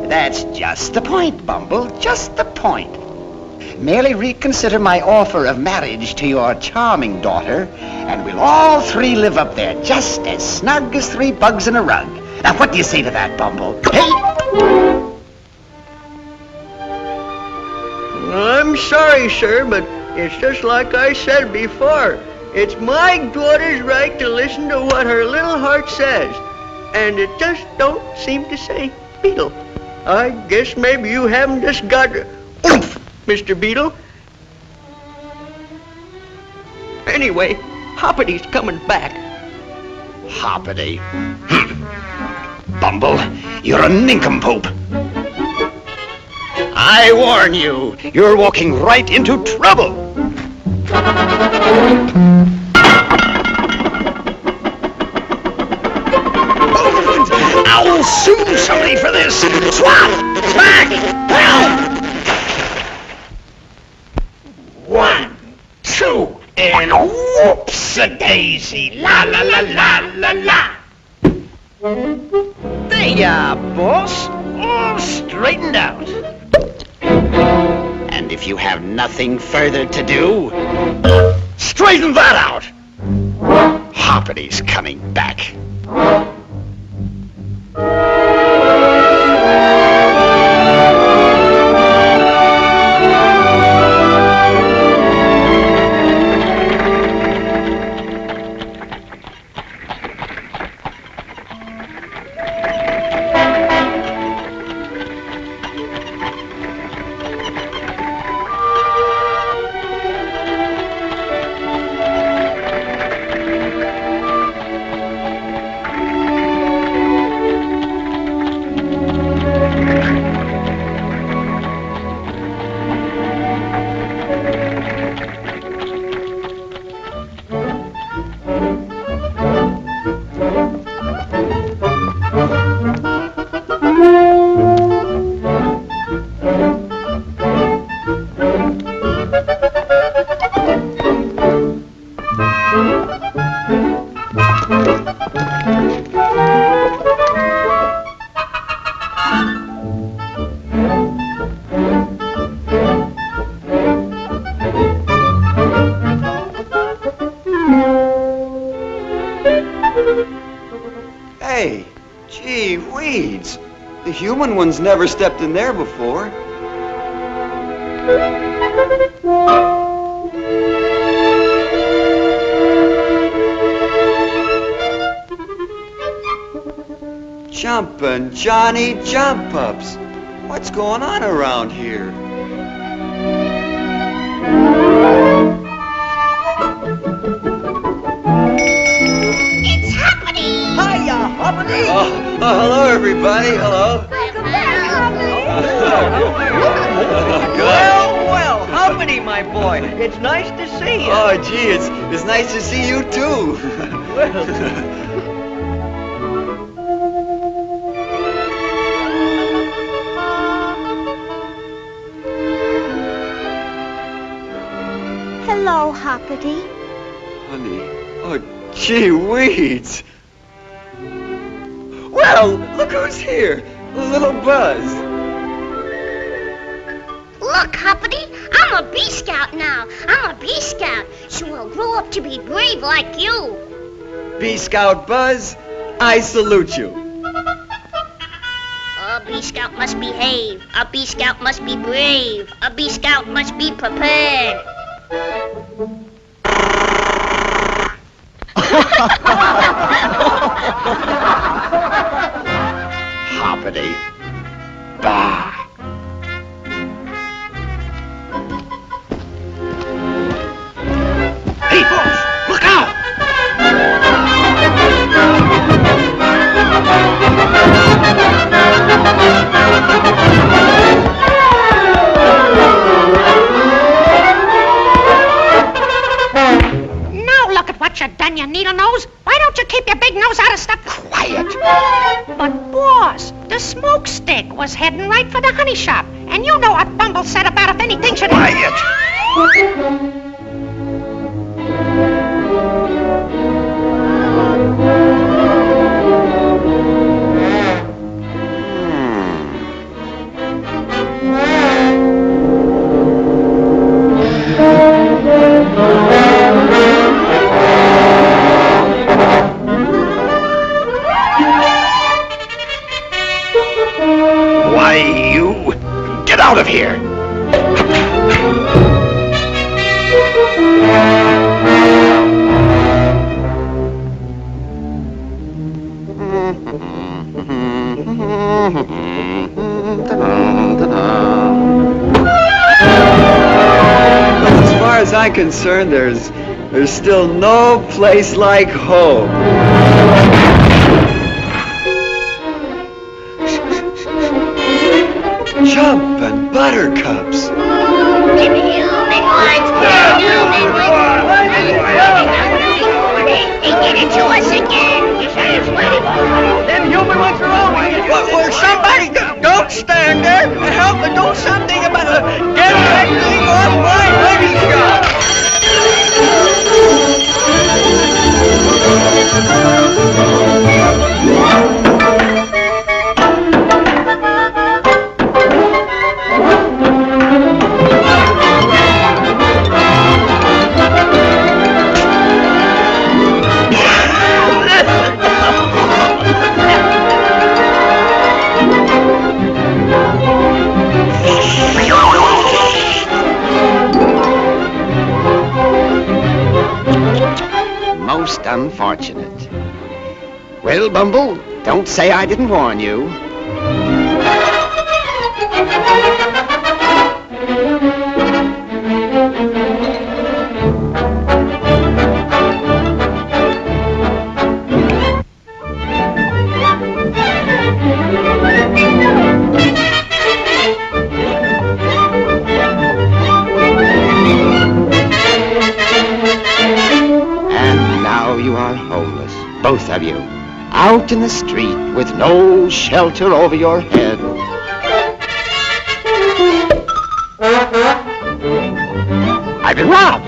That's just the point, Bumble, just the point. Merely reconsider my offer of marriage to your charming daughter, and we'll all three live up there just as snug as three bugs in a rug. Now, what do you say to that, Bumble? Hey! I'm sorry, sir, but it's just like I said before. It's my daughter's right to listen to what her little heart says. And it just don't seem to say Beetle. I guess maybe you haven't just got oomph, Mr. Beetle. Anyway, Hoppity's coming back. Hoppity. Bumble, you're a nincompoop. I warn you, you're walking right into trouble. I'll sue somebody for this. Swat! Smack! Pow! 1, 2, and whoops-a-daisy. La la la la la la. There you are, boss. All straightened out. And if you have nothing further to do, straighten that out. Hoppity's coming back. Hey, gee weeds. The human ones never stepped in there before. Jumpin' Johnny Jump-Ups. What's going on around here? It's Hoppity! Hiya, Hoppity! Oh, hello, everybody. Hello. Well, Hoppity, my boy. It's nice to see you. Oh, gee, it's nice to see you, too. Hello, Hoppity. Honey, oh, gee weeds. Well, look who's here. Little Buzz. Look, Hoppity, I'm a Bee Scout now. I'm a Bee Scout, so I'll grow up to be brave like you. Bee Scout Buzz, I salute you. A Bee Scout must behave. A Bee Scout must be brave. A Bee Scout must be prepared. Hoppity. Bah. Hey, boss, look out! Now look at what you done, you needle nose. Why don't you keep your big nose out of stuff? Quiet. But boss, the smokestick was heading right for the honey shop. And you know what Bumble said about if anything should... Quiet. as I'm concerned, there's still no place like home. Chump and buttercups. They did it to us again. Them human ones are always... Well, somebody don't stand there and help me do something about it. Get that thing off my lady shop. Most unfortunate. Well, Bumble, don't say I didn't warn you. Both of you, out in the street with no shelter over your head. I've been robbed.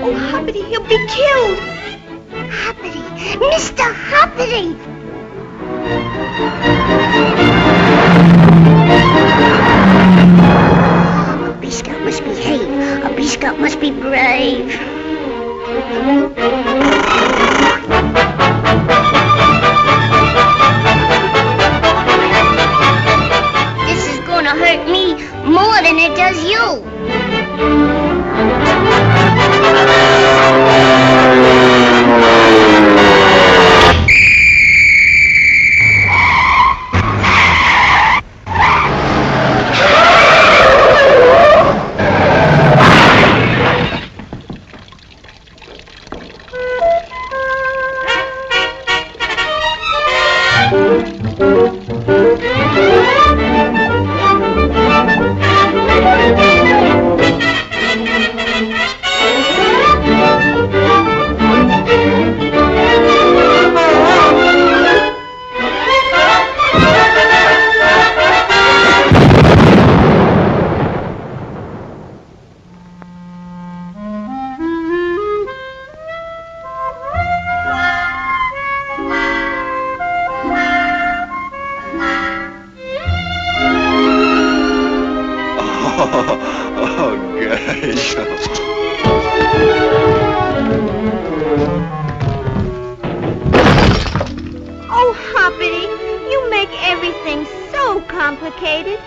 Oh, Hoppity, he'll be killed. Hoppity, Mr. Hoppity. A Bee Scout must behave. A Bee Scout must be brave. This is gonna hurt me more than it does you. Oh, Hoppity, you make everything so complicated.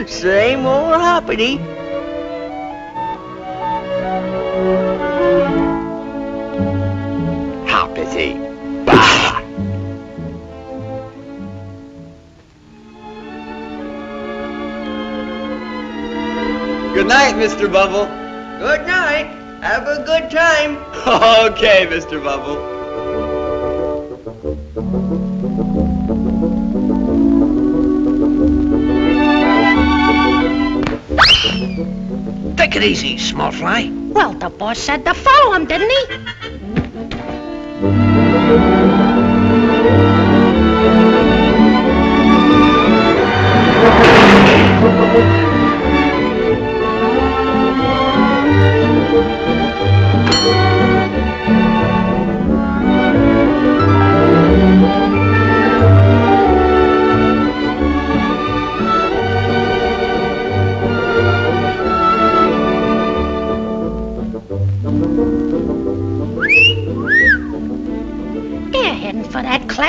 Same old Hoppity. Hoppity. Bah! Good night, Mr. Bumble. Good night. Have a good time. Okay, Mr. Bumble. Take it easy, small fly. Well, the boss said to follow him, didn't he?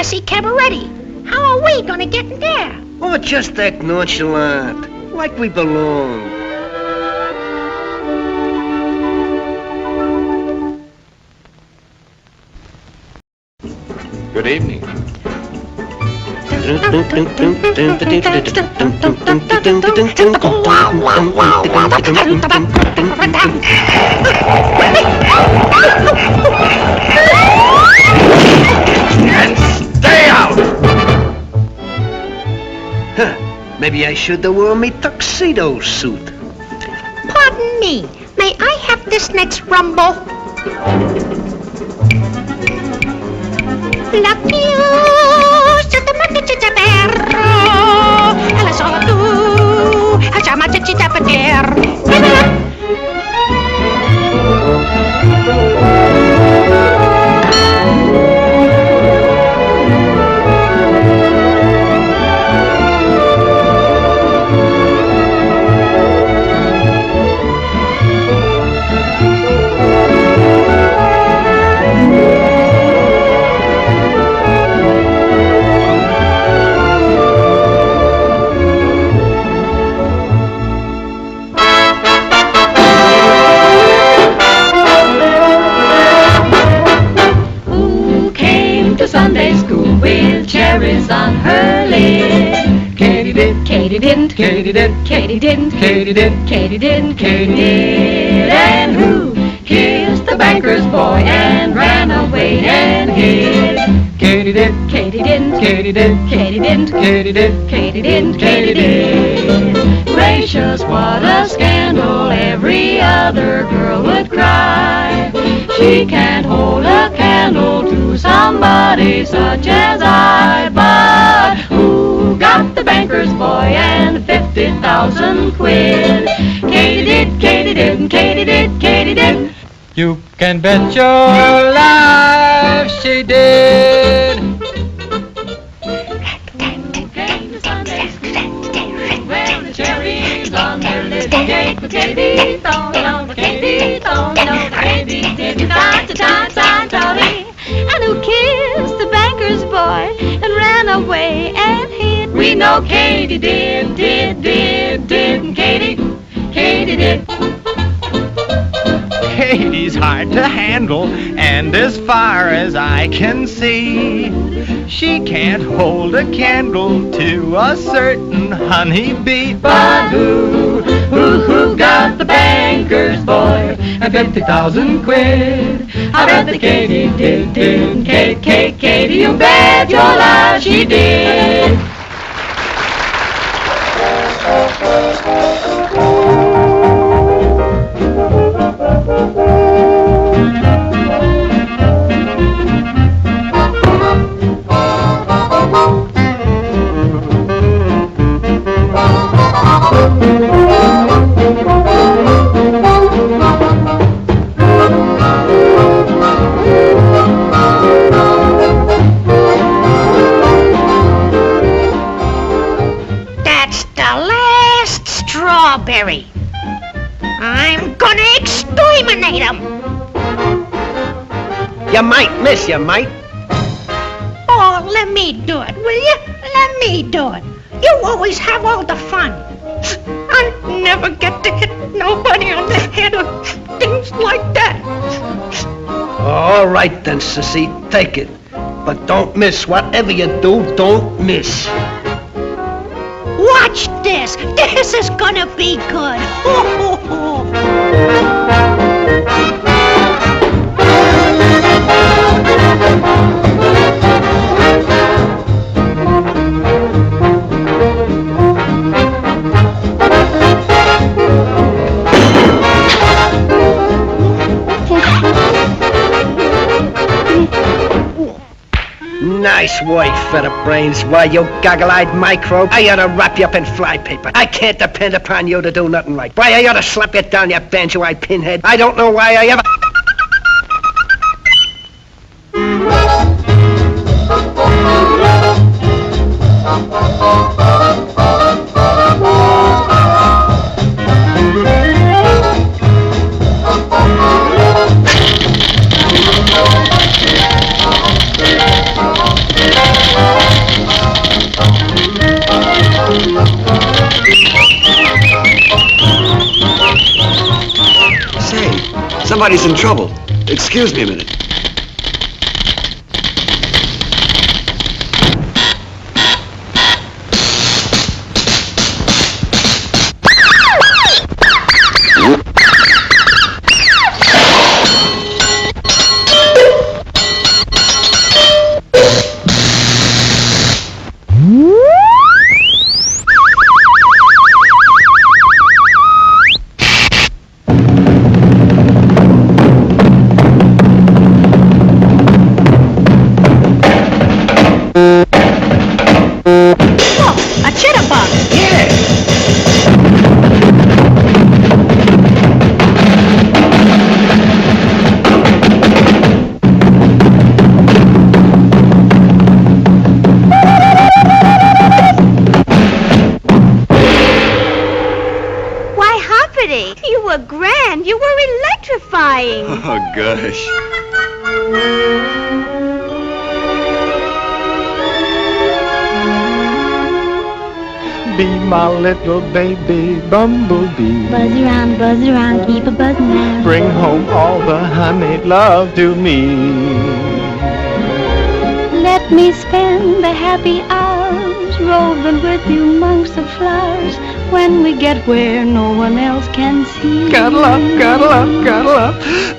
classy cabaret. How are we gonna get in there? Or just act nonchalant, like we belong. Good evening. And stay out! Huh, maybe I should have worn me tuxedo suit. Pardon me, may I have this next rumble? La chiusa da matita perro, alla sola tu, a chiama cicita pater. Sunday school with cherries on her lid. Katy did, Katy didn't, Katy did, Katy didn't, Katy did, Katy didn't, Katy did. And who kissed the banker's boy and ran away and hid? Katy did, Katy didn't, Katy did, Katy didn't, Katy did, Katy didn't, Katy did. Gracious, what a scandal, every other girl would cry. She can't hold a candle to somebody such as I. But who got the banker's boy and 50,000 quid? Katy did, Katy didn't, Katy did, Katy did. You can bet your life she did. Cherries on their lips, Katy, thong, Katy, thong, Katy, didn't Tolly. And who kissed the banker's boy and ran away and hid? We know Katy did, and Katy did. Katie's hard to handle, and as far as I can see, she can't hold a candle to a certain honeybee. But who got the banker's boy and 50,000 quid? I bet that Katy did, Katy, you bet your life she did. That's the last strawberry. I'm gonna exterminate him. You might, miss, you might. Oh, let me do it, will you? Let me do it. You always have all the fun. I never get to hit nobody on the head or things like that. All right then, sissy, take it. But don't miss. Whatever you do, don't miss. Watch this. This is gonna be good. Nice work, feather brains. Why, you goggle-eyed microbe. I ought to wrap you up in flypaper. I can't depend upon you to do nothing right. Why, I ought to slap you down, you banjo-eyed pinhead. I don't know why I ever... Somebody's in trouble. Excuse me a minute. You were grand. You were electrifying. Oh, gosh. Be my little baby bumblebee. Buzz around, keep a buzzing round. Bring home all the honey love to me. Let me spend the happy hours roving with you amongst the flowers. When we get where no one else can see. Cuddle up,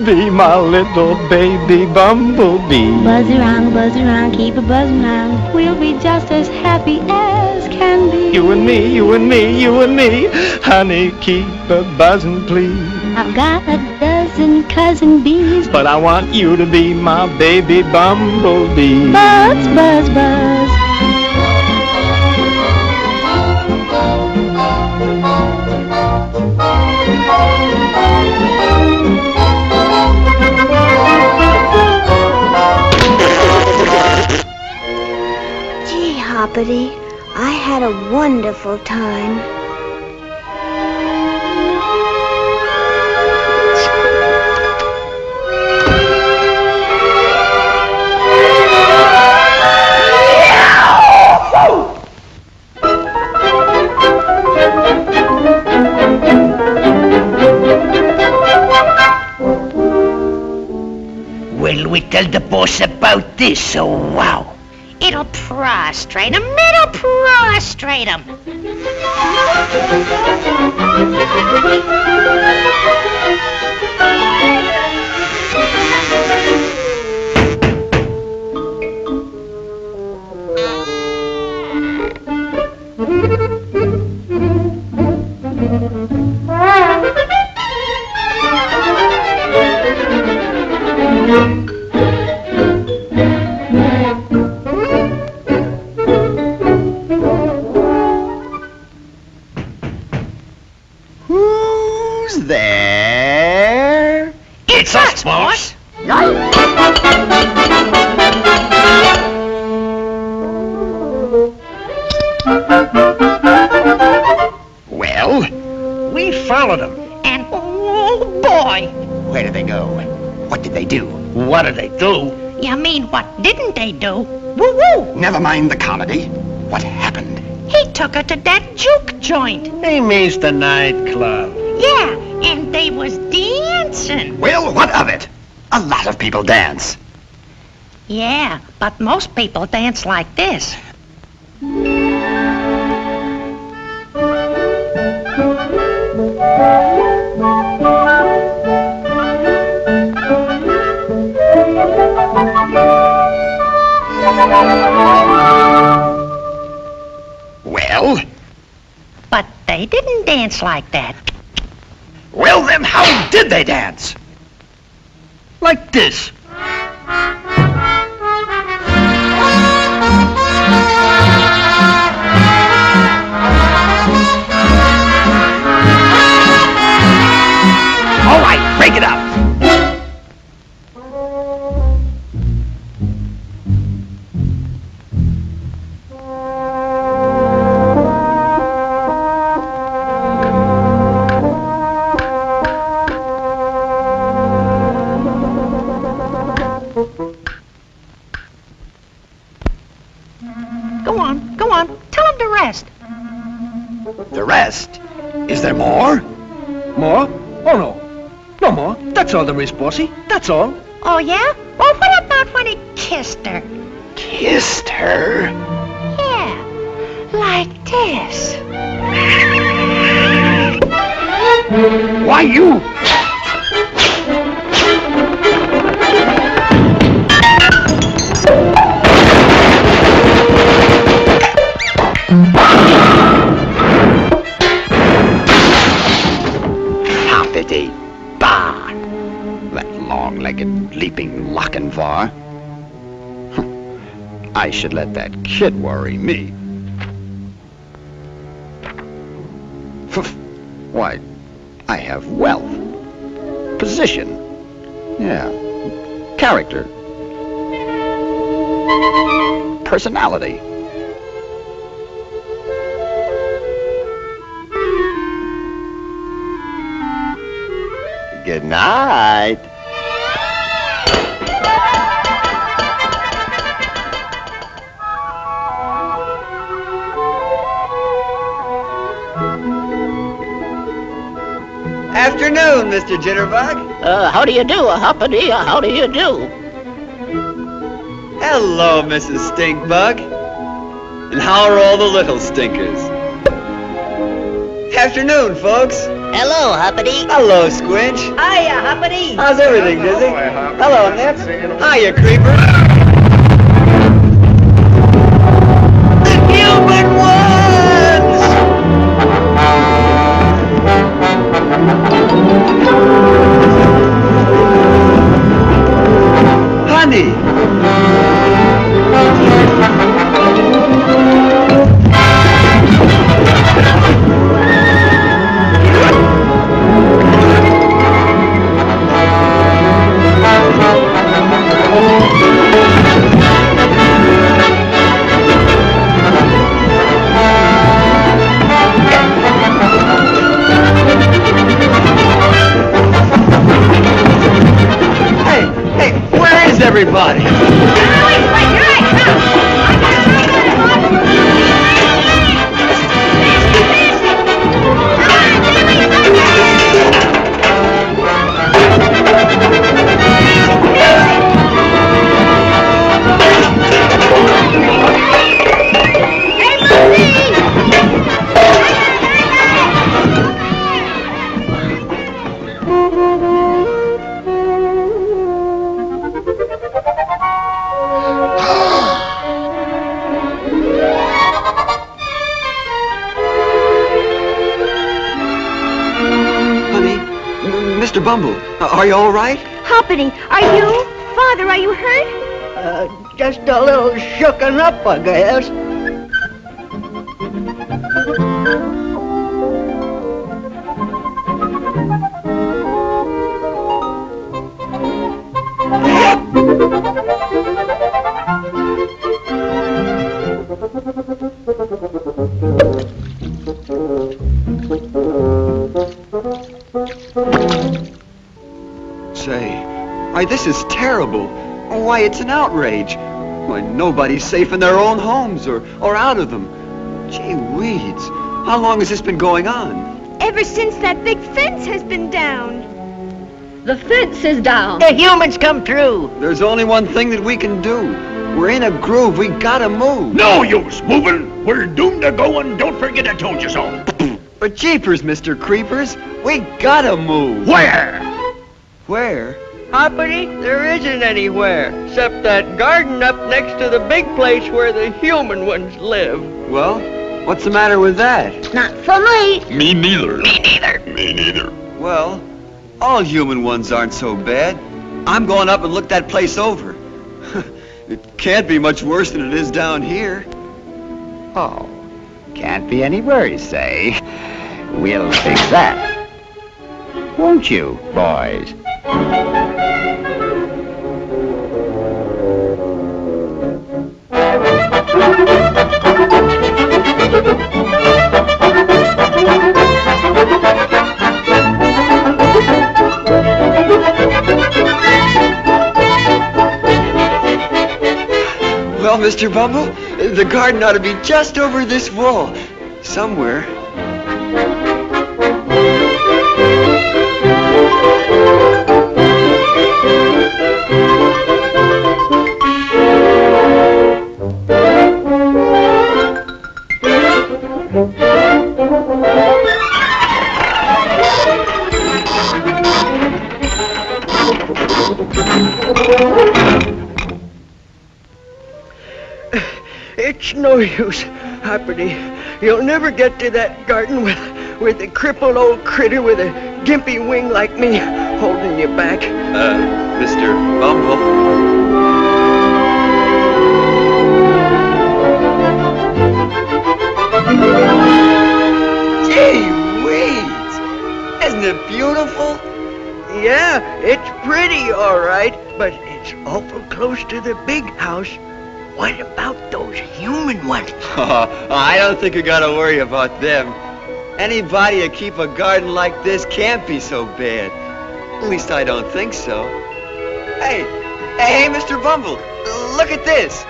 be my little baby bumblebee. Buzz around, keep a buzzing round. We'll be just as happy as can be. You and me, you and me, you and me. Honey, keep a buzzing, please. I've got a dozen cousin bees, but I want you to be my baby bumblebee. Buzz, buzz, buzz. Gee, Hoppity, I had a wonderful time. Will we tell the boss about this? Oh, wow. It'll prostrate him. It'll prostrate him. Who's there? It's us, boss. Well, we followed them. And oh boy, Where did they go? What did they do? What did they do? you mean what didn't they do? Woo-woo! Never mind the comedy. What happened? He took her to that juke joint. He means the nightclub. Yeah, and they was dancing. Well, what of it? A lot of people dance. Yeah, but most people dance like this. Well? But they didn't dance like that. Well, then how did they dance? Like this. All right, break it up. Go on, tell them the rest. The rest? Is there more? More? Oh, no. No more. That's all there is, bossy. That's all. Oh, yeah? Well, what about when he kissed her? Kissed her? Yeah, like this. Why, you... Hoppity bah! That long-legged, leaping Lochinvar. I should let that kid worry me. Why, I have wealth, position, yeah, character, personality. Good night. Afternoon, Mr. Jitterbug. How do you do, Hoppity? How do you do? Hello, Mrs. Stinkbug. And how are all the little stinkers? Afternoon, folks. Hello, Hoppity. Hello, Squinch. Hiya, Hoppity. How's everything, Dizzy? Hello, Nip. Hiya, Creeper. The human ones! Honey! Hey, where is everybody? Mr. Bumble, are you all right? Hoppity, are you? Father, are you hurt? Just a little shooken up, I guess. Say, why, this is terrible. Why, it's an outrage. Why, nobody's safe in their own homes or out of them. Gee weeds, how long has this been going on? Ever since that big fence has been down. The fence is down. The humans come through. There's only one thing that we can do. We're in a groove. We gotta move. No use moving. We're doomed to go, and don't forget I told you so. But jeepers, Mr. Creepers, we gotta move. Where? Where? Hoppity, there isn't anywhere, except that garden up next to the big place where the human ones live. Well, what's the matter with that? Not for me. Me neither. Me neither. Me neither. Well, all human ones aren't so bad. I'm going up and look that place over. It can't be much worse than it is down here. Oh, can't be any worries, say. We'll fix that. Won't you, boys? Well, Mr. Bumble, the garden ought to be just over this wall. Somewhere. It's no use, Hoppity. You'll never get to that garden with a crippled old critter with a gimpy wing like me holding you back. Mr. Bumble. Gee whiz! Isn't it beautiful? Yeah, it's pretty, all right, but it's awful close to the big house. What about those human ones? I don't think you gotta worry about them. Anybody who keep a garden like this can't be so bad. At least I don't think so. Hey, Mr. Bumble, look at this.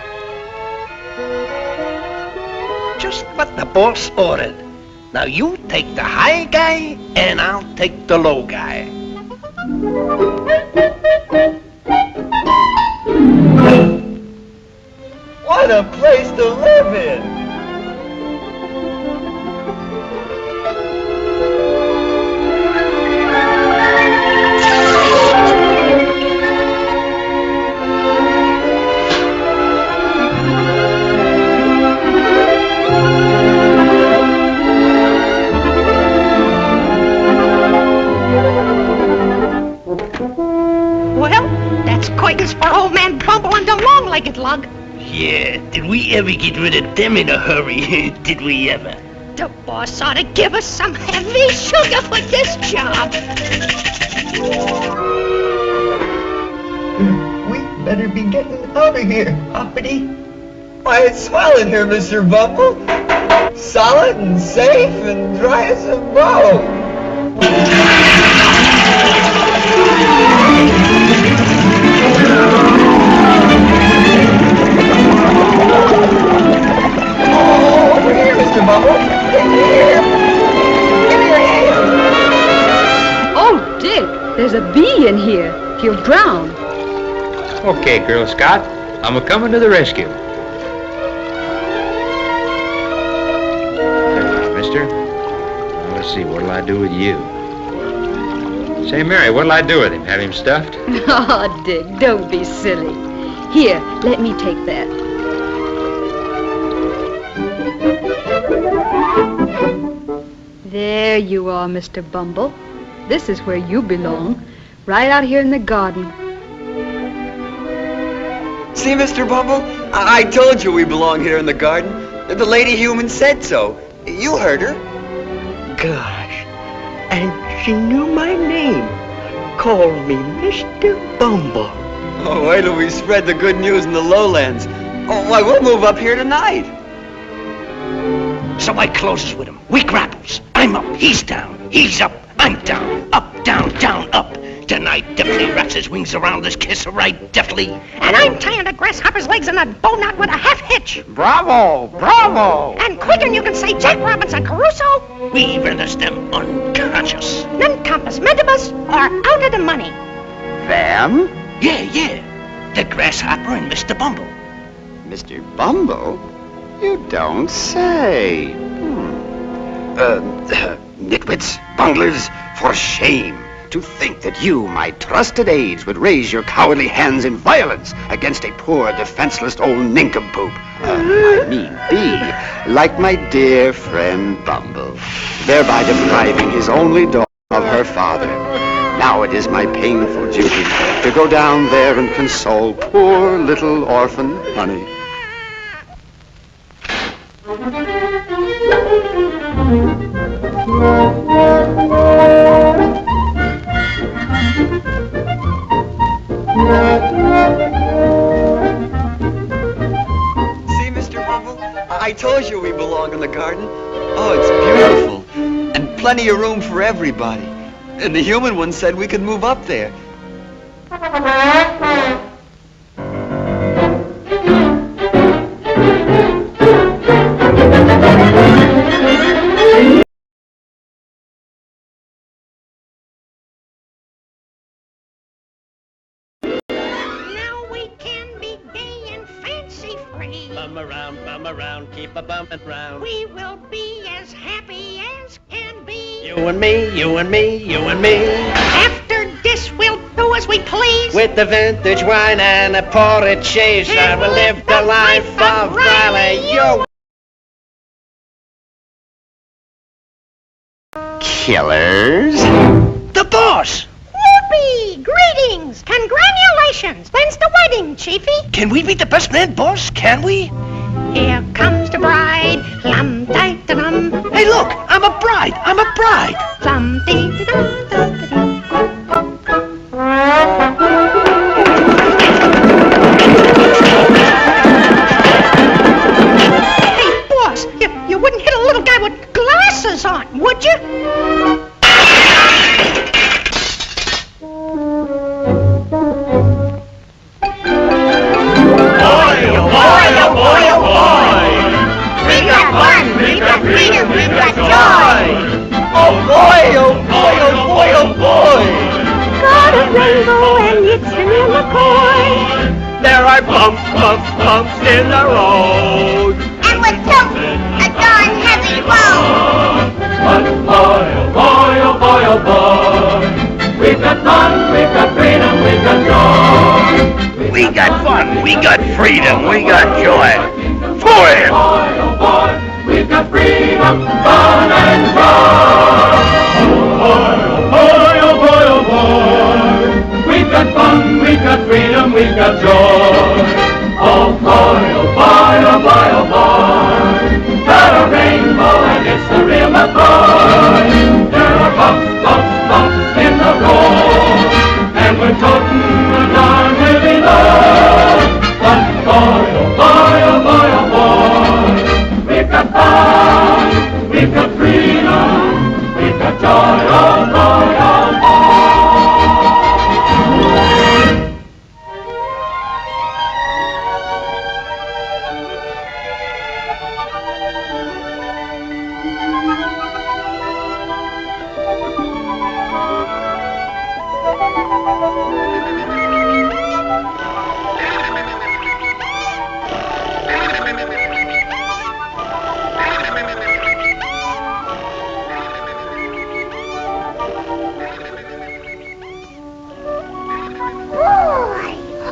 Just what the boss ordered. Now you take the high guy, and I'll take the low guy. What a place to live in! Well, that's coitus for old man Bumble and the long-legged lug. Yeah, did we ever get rid of them in a hurry? Did we ever? The boss ought to give us some heavy sugar for this job. We better be getting out of here, Hoppity. Why, it's swell in here, Mr. Bumble. Solid and safe and dry as a bone. Over here, Mr. Bumble. In here. Give me your hand. Oh, Dick, there's a bee in here. He'll drown. Okay, Girl Scout, I'm a-coming to the rescue. Mister, now let's see, what'll I do with you? Say, Mary, what'll I do with him? Have him stuffed? Oh, Dick, don't be silly. Here, let me take that. There you are, Mr. Bumble. This is where you belong, right out here in the garden. See, Mr. Bumble? I told you we belong here in the garden. The lady human said so. You heard her. Gosh, and she knew my name. Called me Mr. Bumble. Oh, wait till we spread the good news in the lowlands. Oh, why, we'll move up here tonight. So I closes with him. We grapples. I'm up, he's down. He's up, I'm down. Up, down, down, up. Tonight, deftly wraps his wings around this kisser right deftly. And I'm tying the grasshopper's legs in a bow knot with a half hitch. Bravo, bravo. And quicker you can say Jack Robinson Crusoe. We renders them unconscious. Non compos mentibus or out of the money. Them? Yeah. The grasshopper and Mr. Bumble. Mr. Bumble? You don't say. Nitwits, bunglers, for shame. To think that you, my trusted aides, would raise your cowardly hands in violence against a poor, defenseless old nincompoop. I mean bee, like my dear friend Bumble, thereby depriving his only daughter of her father. Now it is my painful duty to go down there and console poor little orphan Honey. See, Mr. Bumble? I told you we belong in the garden. Oh, it's beautiful. And plenty of room for everybody. And the human one said we could move up there. Bum around, keep a bumpin' round. We will be as happy You and me, you and me, you and me. After this, we'll do as we please. With the vintage wine and a porridge cheese, I will live the life of Riley. You Killers? the boss! Whoopee! Greetings! Congratulations! When's the wedding, Chiefy? Can we beat the best man, boss? Can we? Here comes the bride. Lum-dee-da-dum. Hey, look! I'm a bride! I'm a bride! Lum-dee-da-dum-dum-dum. Hey, boss, you wouldn't hit a little guy with glasses on, would you? Freedom, we've got joy. Oh boy, oh boy, oh boy, oh boy. Got a rainbow and it's an McCoy. There are bumps, bumps, bumps in the road. And with soap, a darn heavy load. But boy, oh boy, oh boy, oh boy. We've got fun, we've got freedom, we've got joy. We got fun, we got freedom, we got joy. For him! Boy, oh boy, we've got freedom, fun and joy. Oh boy, oh boy, oh boy. We've got fun, we've got freedom, we've got joy. Oh boy, oh boy, oh boy, oh boy. Got a rainbow and it's the real McCoy. There are bumps, bumps, bumps in the road. And we're toting a darn heavy load. But boy, oh boy, oh boy, oh boy. We've got fun, we've got freedom, we've got joy, oh boy, oh boy.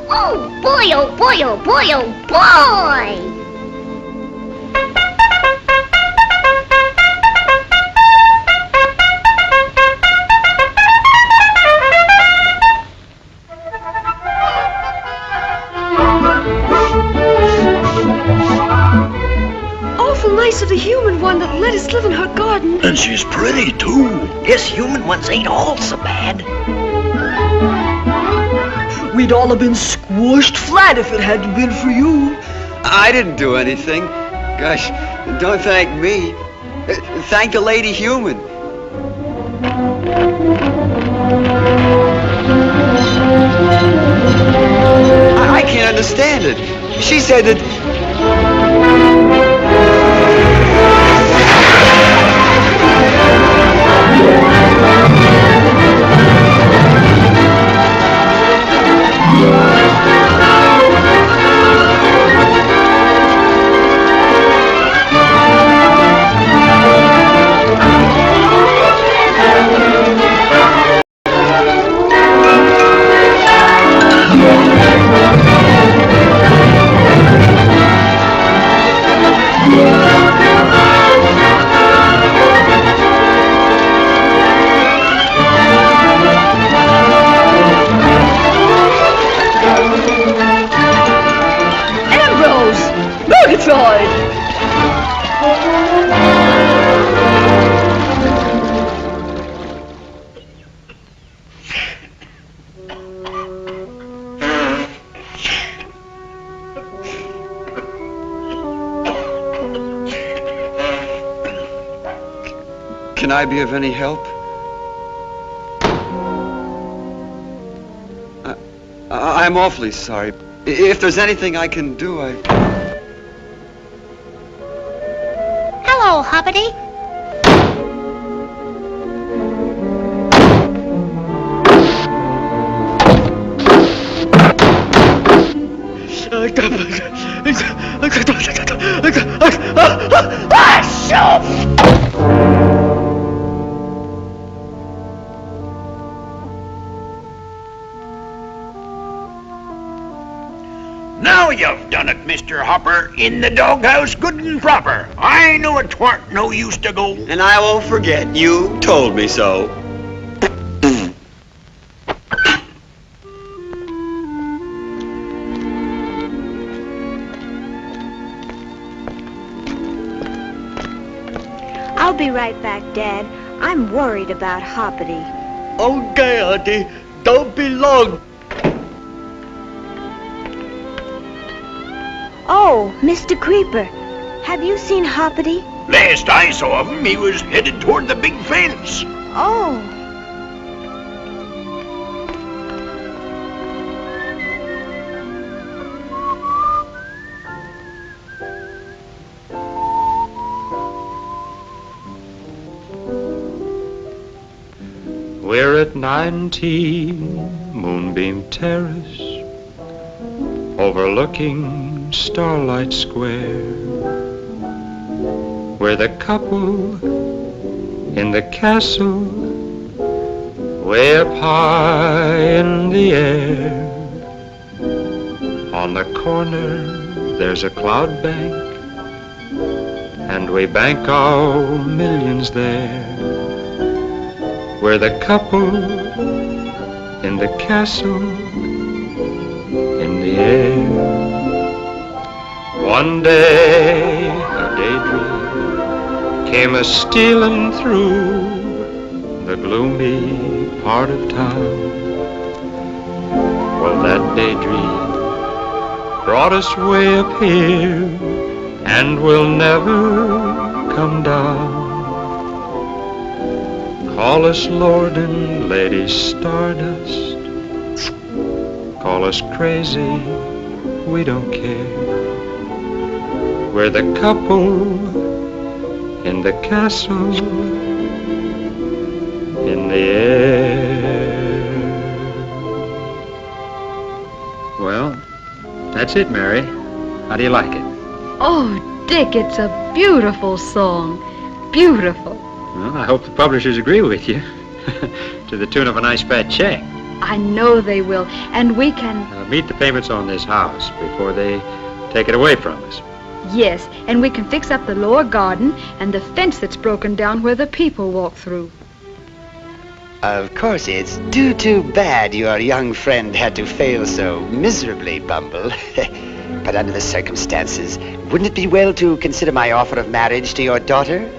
Oh boy, oh boy, oh boy, oh boy! Awful nice of the human one that let us live in her garden. And she's pretty too. This human ones ain't all so bad. We'd all have been squished flat if it hadn't been for you. I didn't do anything. Gosh, don't thank me. Thank the lady human. I can't understand it. She said that... Can I be of any help? I'm awfully sorry. If there's anything I can do, Hello, Hoppity. you've done it, Mr. Hopper, in the doghouse good and proper. I knew it weren't no use to go. And I won't forget, you told me so. I'll be right back, Dad. I'm worried about Hoppity. Okay, Auntie. Don't be long. Oh, Mr. Creeper. Have you seen Hoppity? Last I saw of him, he was headed toward the big fence. Oh. We're at 19 Moonbeam Terrace, overlooking Starlight Square. We're the couple in the castle, way up high in the air. On the corner there's a cloud bank, and we bank our millions there. We're the couple in the castle in the air. One day a daydream came a-stealing through the gloomy part of town. Well, that daydream brought us way up here, and we'll never come down. Call us Lord and Lady Stardust, call us crazy, we don't care. We're the couple in the castle in the air. Well, that's it, Mary. How do you like it? Oh, Dick, it's a beautiful song. Beautiful. Well, I hope the publishers agree with you. To the tune of a nice fat check. I know they will, and we can... Meet the payments on this house before they take it away from us. Yes, and we can fix up the lower garden and the fence that's broken down where the people walk through. Of course, it's too bad your young friend had to fail so miserably, Bumble. But under the circumstances, wouldn't it be well to consider my offer of marriage to your daughter?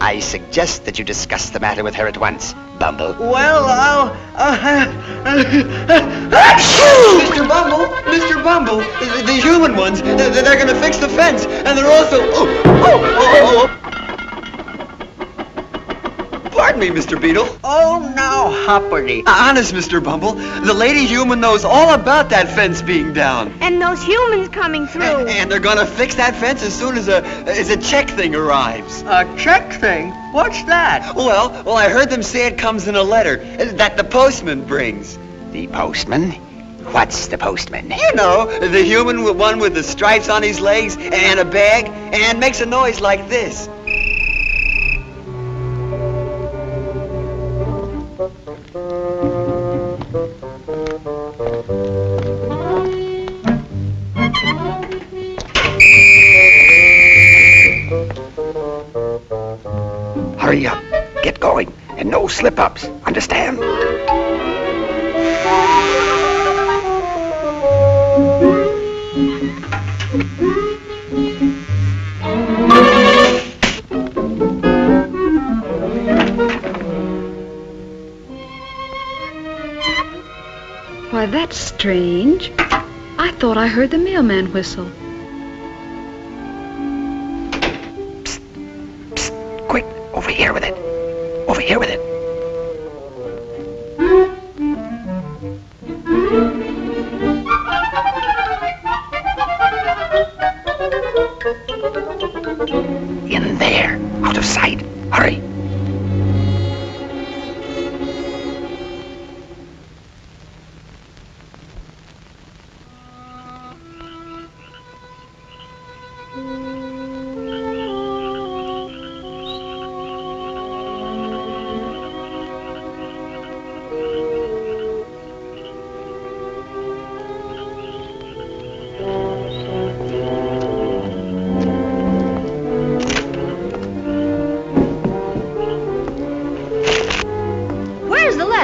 I suggest that you discuss the matter with her at once, Bumble. Well, Mr. Bumble, the human ones, they're gonna fix the fence, and they're also... Pardon me, Mr. Beetle. Oh, now, Hoppity. Honest, Mr. Bumble, the lady human knows all about that fence being down. And those humans coming through. And they're gonna fix that fence as soon as a check thing arrives. A check thing? What's that? Well, I heard them say it comes in a letter that the postman brings. The postman? What's the postman? You know, the human one with the stripes on his legs and a bag and makes a noise like this. Hurry up. Get going. And no slip-ups. Understand? Why, that's strange. I thought I heard the mailman whistle. Quick, over here with it. Over here with it. In there, out of sight. Hurry.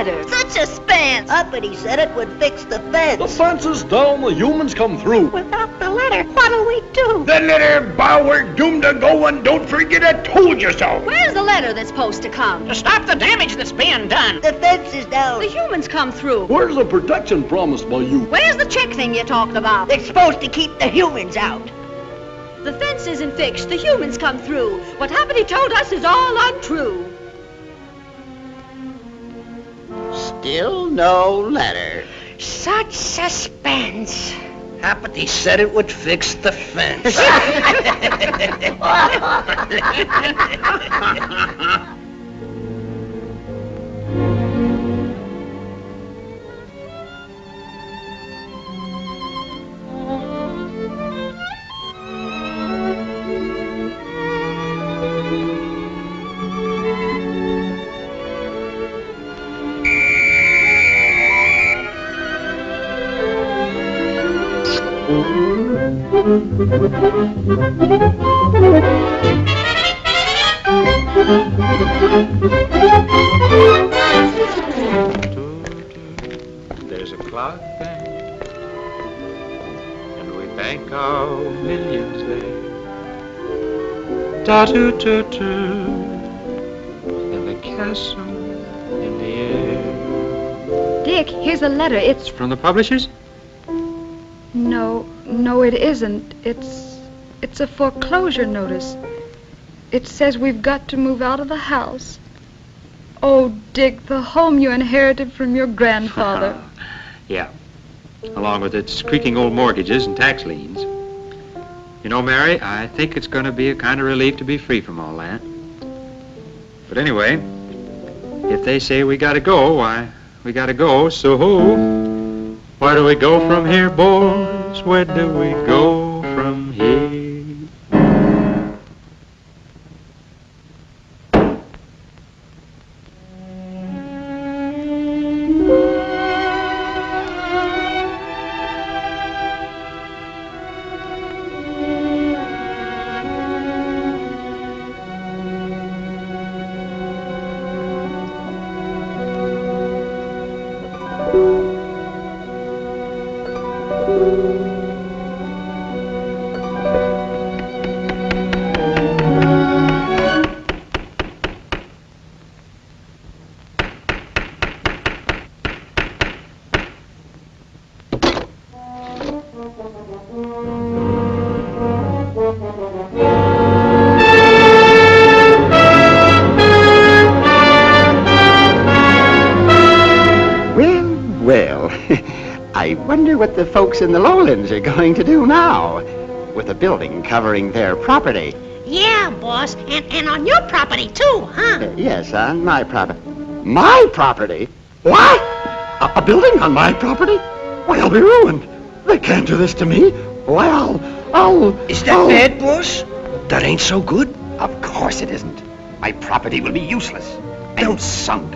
letter? Such suspense. Uppity said it would fix the fence. The fence is down, the humans come through. Without the letter, what'll we do? The letter bow, we're doomed to go, and don't forget I told you so. Where's the letter that's supposed to come? To stop the damage that's being done. The fence is down. The humans come through. Where's the protection promised by you? Where's the check thing you talked about? It's supposed to keep the humans out. The fence isn't fixed. The humans come through. What Uppity told us is all untrue. Still no letter. Such suspense. Uppity said it would fix the fence. There's a clock bank, and we bank our millions there. Ta-toot-toot-toot, and the castle in the air. Dick, here's a letter. It's From the publishers? No, it isn't. It's a foreclosure notice. It says we've got to move out of the house. Oh, Dick, the home you inherited from your grandfather. Yeah, along with its creaking old mortgages and tax liens. You know, Mary, I think it's going to be a kind of relief to be free from all that. But anyway, if they say we got to go, why, we got to go, so where do we go from here, boys? Where do we go from here? Well, I wonder what the folks in the lowlands are going to do now, with a building covering their property. Yeah, boss. And on your property, too, huh? Yes, on my property. My property? What? A building on my property? Why, I'll be ruined. They can't do this to me. Why, I'll... Is that bad, boss? That ain't so good? Of course it isn't. My property will be useless and sunk.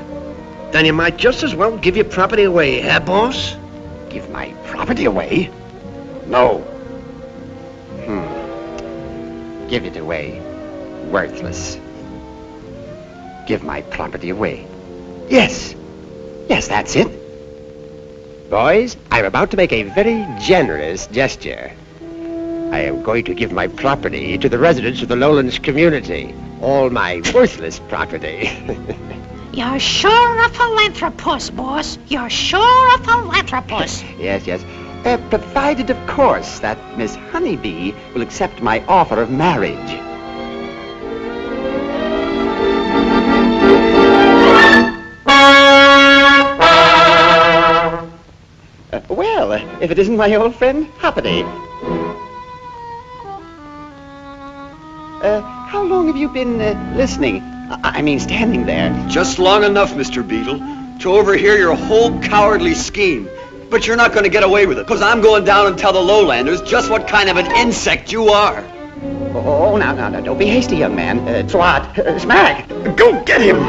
Then you might just as well give your property away, eh, boss? Give my property away? No. Give it away. Worthless. Give my property away. Yes. Yes, that's it. Boys, I'm about to make a very generous gesture. I am going to give my property to the residents of the lowlands community. All my worthless property. You're sure a philanthropist, boss. You're sure a philanthropist. Yes. Provided, of course, that Miss Honeybee will accept my offer of marriage. Well, if it isn't my old friend, Hoppity. How long have you been listening? I mean, standing there. Just long enough, Mr. Beetle, to overhear your whole cowardly scheme. But you're not going to get away with it, because I'm going down and tell the lowlanders just what kind of an insect you are. Oh, now, don't be hasty, young man. Swat, smack, go get him!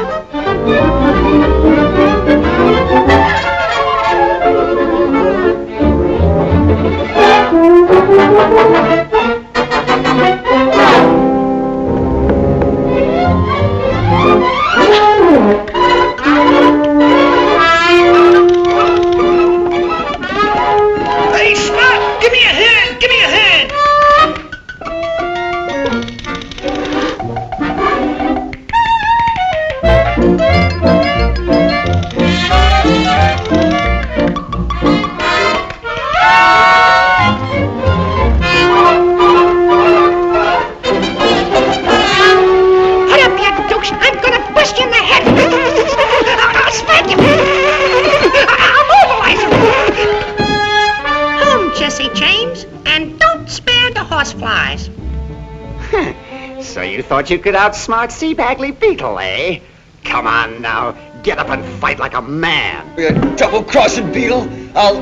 thought you could outsmart C. Bagley Beetle, eh? Come on now, get up and fight like a man. You double-crossing beetle. I'll...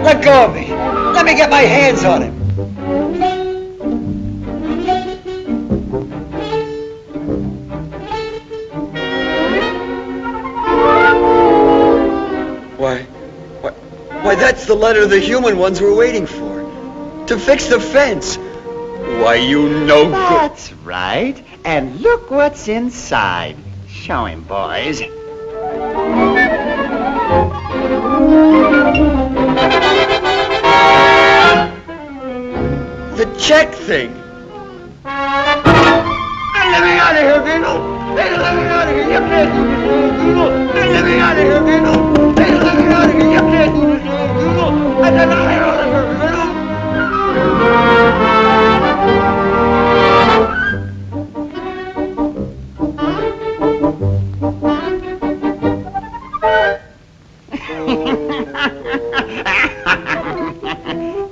Let go of me. Let me get my hands on him. Why, that's the letter the human ones were waiting for. To fix the fence. Why, you no good. That's right. And look what's inside. Show him, boys. The check thing. Let me out of here, Beetle! Let me out of here! You can't do this, Beetle! Let me out of here, Beetle! Let me out of here! You can't do this, Beetle! Let me out of here,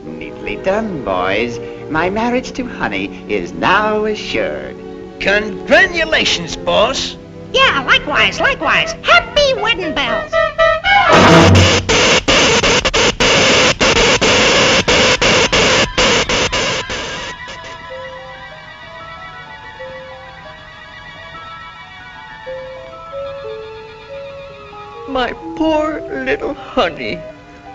Neatly done, boys. My marriage to Honey is now assured. Congratulations, boss. Yeah, likewise, likewise. Happy wedding bells. My poor little Honey.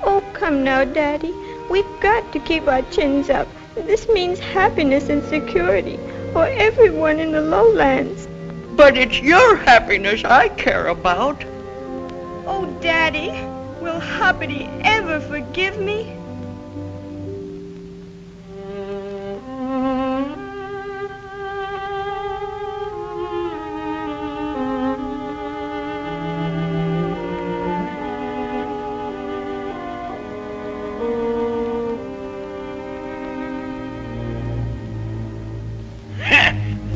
Oh, come now, Daddy. We've got to keep our chins up. This means happiness and security for everyone in the lowlands. But it's your happiness I care about. Oh, Daddy, will Hoppity ever forgive me?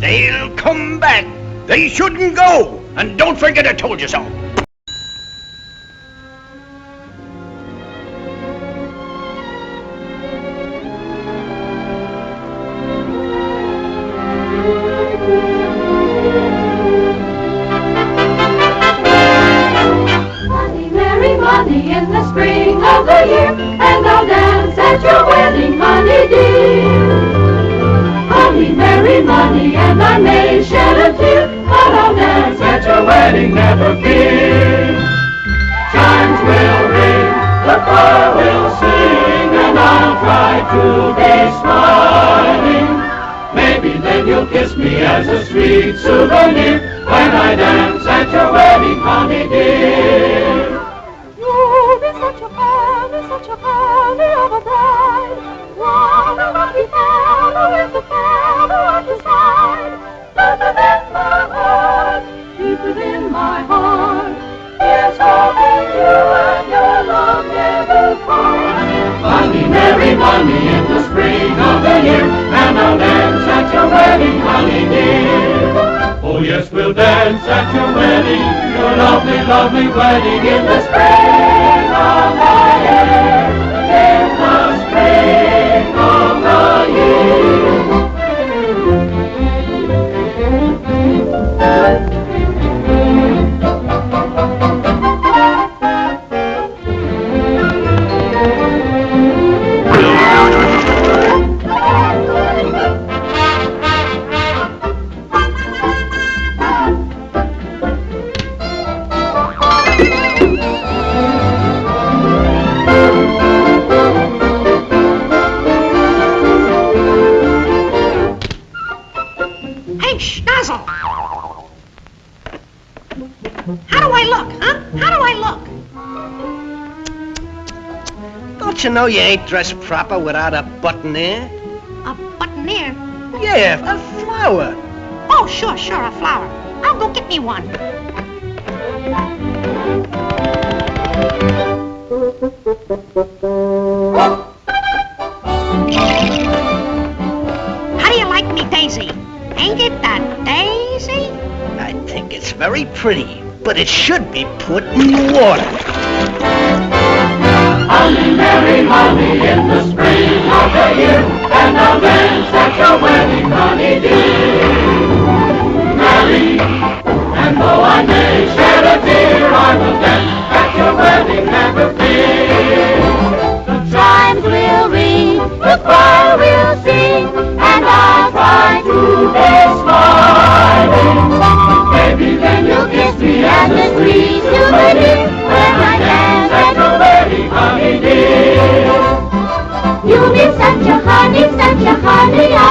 They'll come back. They shouldn't go. And don't forget I told you so. Money, merry money in the spring of the year, and I'll dance at your wedding, honey dear. Honey, merry money, and I may shed a tear, but I'll dance at your wedding, never fear. Chimes will ring, the choir will sing, and I'll try to be smiling. Maybe then you'll kiss me as a sweet souvenir when I dance at your wedding, honey dear. You'll be such a honey of a bride. What a lucky fellow with the feather at his side. Deep within my heart, here's hoping you and your love never part. Money, merry money in the spring of the year, and I'll dance at your wedding, honey dear. Oh yes, we'll dance at your wedding, your lovely, lovely wedding in the spring of the year, in the spring of the year. Hey, Schnozzle! How do I look, huh? How do I look? Don't you know you ain't dressed proper without a button-ear? A button-ear? Yeah, a flower. Oh, sure, a flower. I'll go get me one. How do you like me, Daisy? Ain't it a daisy? I think it's very pretty, but it should be put in water. Honey, merry honey, in the spring of the year, and I'll dance at your wedding, honey dear. Mary. And though I may shed a tear, I will dance at your wedding, never fear. The chimes will ring, the choir will sing, and I'll try to be smiling. Maybe then you'll kiss me and the trees will begin when I dance at your wedding, honey dear. You'll be such a honey of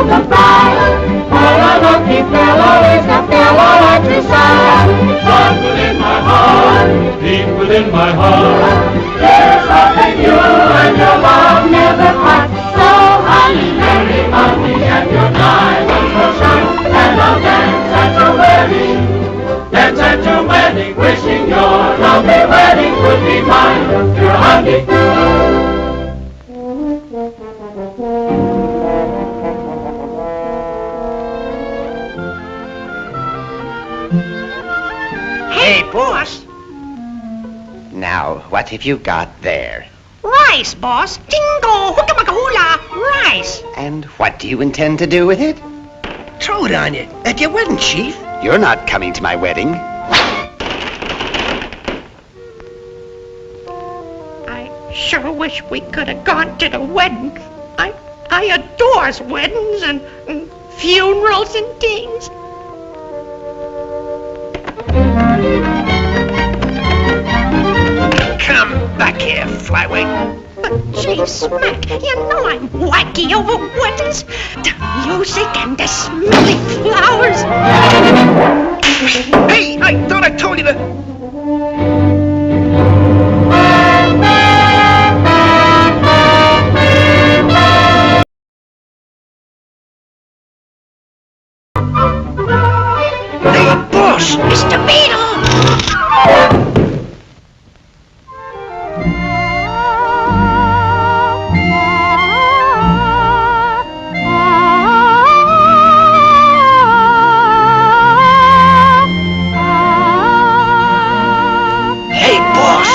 the bride. For a lucky fellow is the fellow at your side. But within my heart, deep within my heart, there's hope in you and your love never part. So honey, Mary, honey, and your diamonds will shine, and I'll dance at your wedding. Dance at your wedding, wishing your lovely wedding would be mine. Your honey. Hey, boss. Now, what have you got there? Rice, boss. Jingo, hookamaka-hula, rice. And what do you intend to do with it? Throw it on you at your wedding, Chief. You're not coming to my wedding. I sure wish we could have gone to the wedding. I adores weddings and funerals and things. Come back here, flyweight. But gee, Smack, you know I'm wacky over weddings. The music and the smelly flowers. Hey, I thought I told you to... Hey, boss! Mr. Beetle! Hey, boss!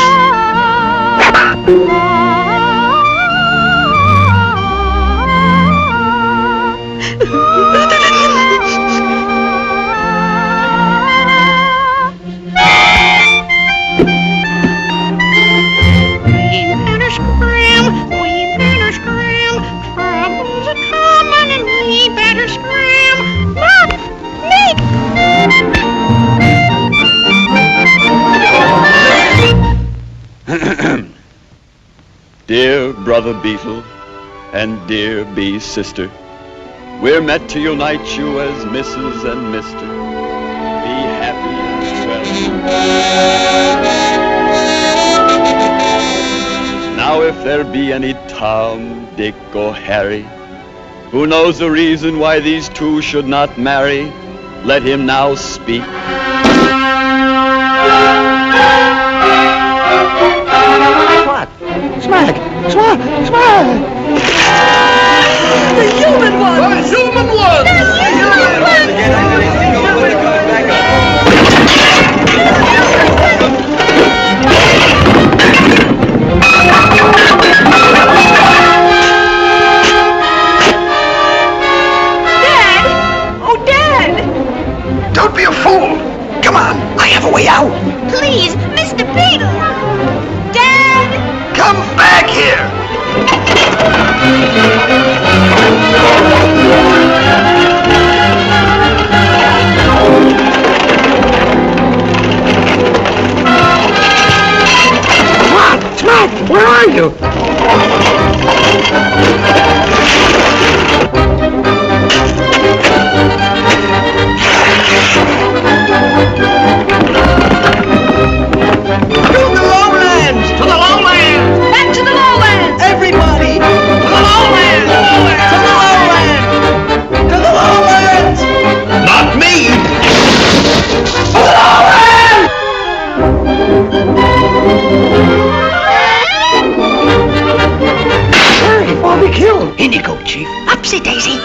Dear Brother Beetle and dear Bee Sister, we're met to unite you as Mrs. and Mr. Be happy and well. Now if there be any Tom, Dick, or Harry, who knows the reason why these two should not marry, let him now speak. Smack! Smack! Smack! The human one! The human one! The human one! Dad! Oh, Dad! Don't be a fool! Come on, I have a way out! Please, Mr. Beetle! Dad! Come back here! Come on, Smack! Where are you? In you go, Chief. Upsy daisy.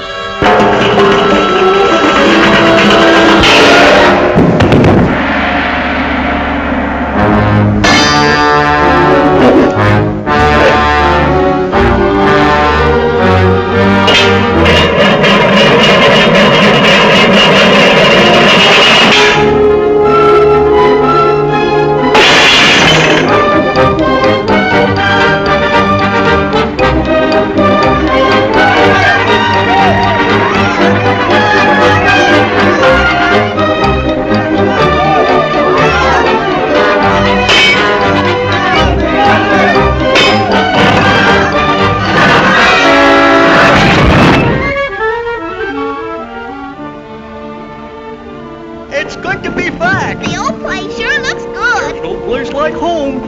like home.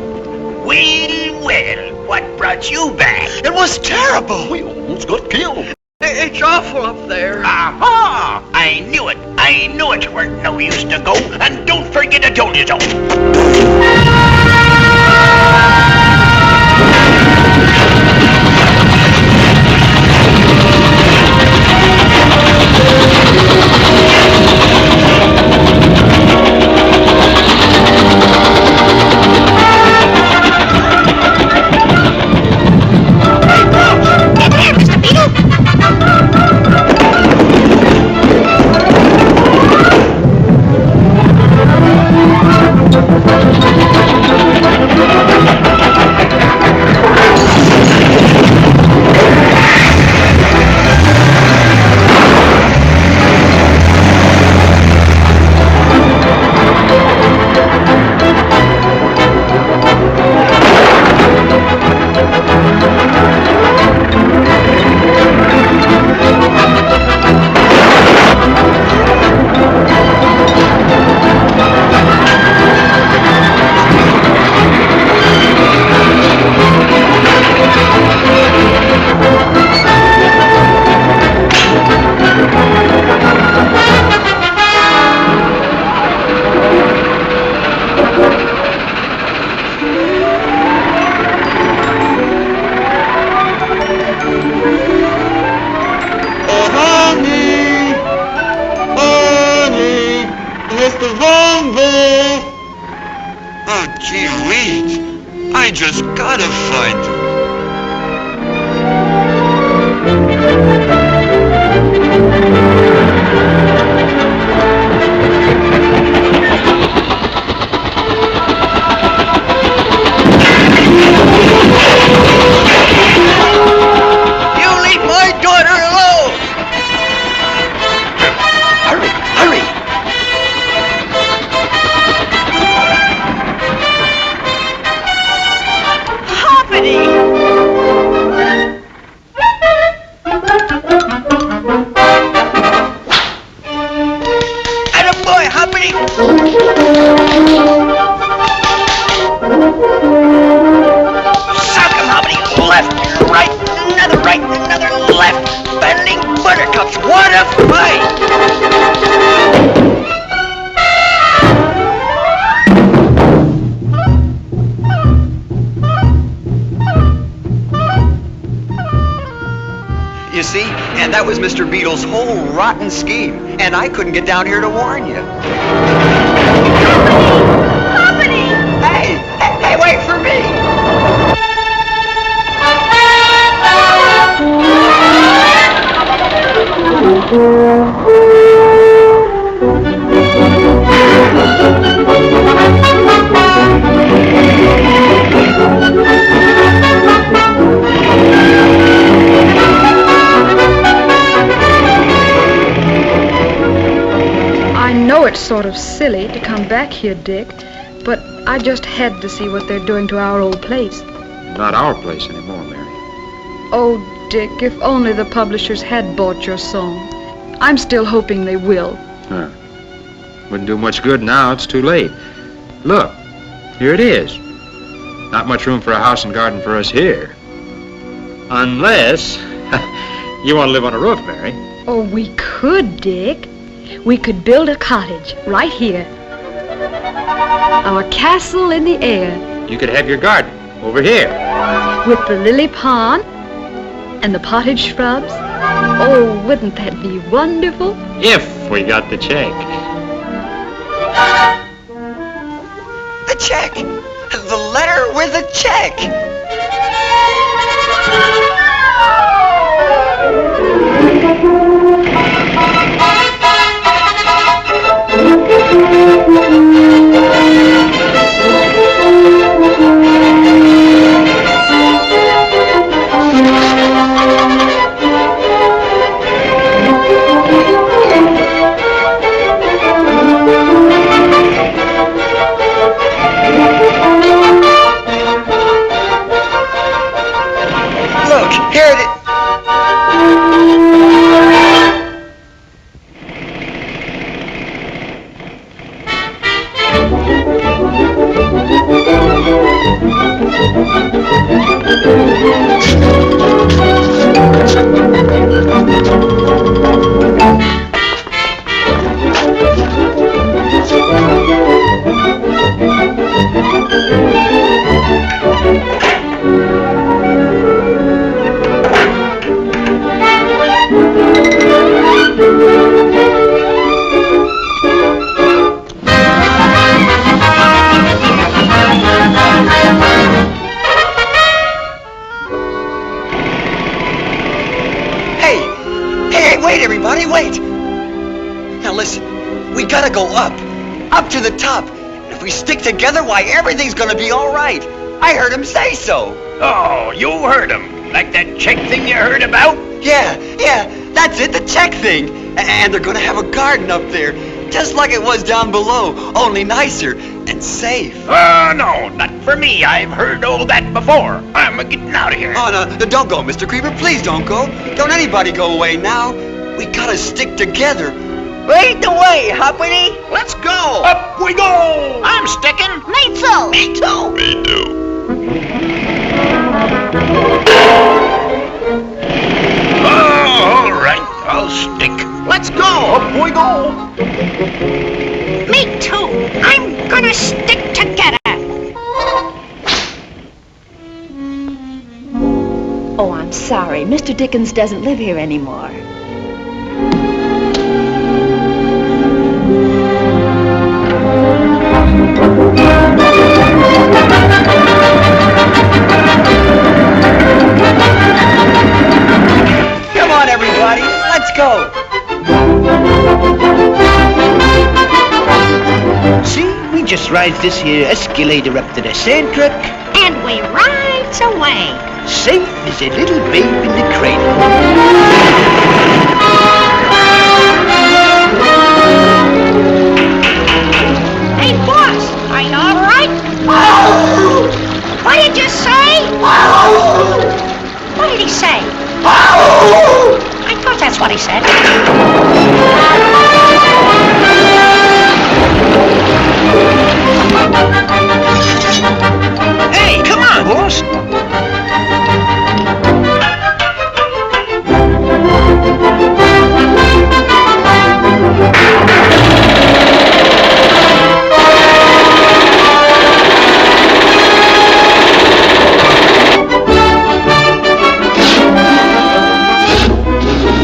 Well, what brought you back? It was terrible. We almost got killed. It's awful up there. Aha! I knew it. I knew it weren't no use to go. And don't forget I told you so. Oh, gee whiz. I just gotta find him. You leave my daughter alone! Hurry, hurry! Attaboy, Hoppity! Sock him, Hoppity! Left, right, another left! Bending buttercups, what a fight! You see? And that was Mr. Beetle's whole rotten scheme. And I couldn't get down here to warn you. Hey! Hey, wait for me! I know it's sort of silly to come back here, Dick, but I just had to see what they're doing to our old place. Not our place anymore, Mary. Oh, Dick, if only the publishers had bought your song. I'm still hoping they will. Huh. Wouldn't do much good now. It's too late. Look, here it is. Not much room for a house and garden for us here. Unless you want to live on a roof, Mary. Oh, we could, Dick. We could build a cottage right here. Our castle in the air. You could have your garden over here. With the lily pond and the potted shrubs. Oh, wouldn't that be wonderful? If we got the check. The check! The letter with the check! Look, go up. Up to the top. If we stick together, why, everything's gonna be all right. I heard him say so. Oh, you heard him. Like that check thing you heard about? Yeah, that's it, the check thing. And they're gonna have a garden up there, just like it was down below, only nicer and safe. Oh, no, not for me. I've heard all that before. I'm getting out of here. Oh, no, don't go, Mr. Creeper. Please don't go. Don't anybody go away now. We gotta stick together. Lead the way, Humpty. Let's go. Up we go. I'm sticking. Me too. Me too. Me too. Oh, all right. I'll stick. Let's go. Up we go. Me too. I'm gonna stick together. Oh, I'm sorry. Mr. Dickens doesn't live here anymore. Come on, everybody. Let's go. See, we just ride this here escalator up to the sand truck. And we rides away. Safe as a little babe in the cradle. Hey, boss, are you all right? What did you say? What did he say? I thought that's what he said. Hey, come on, boss.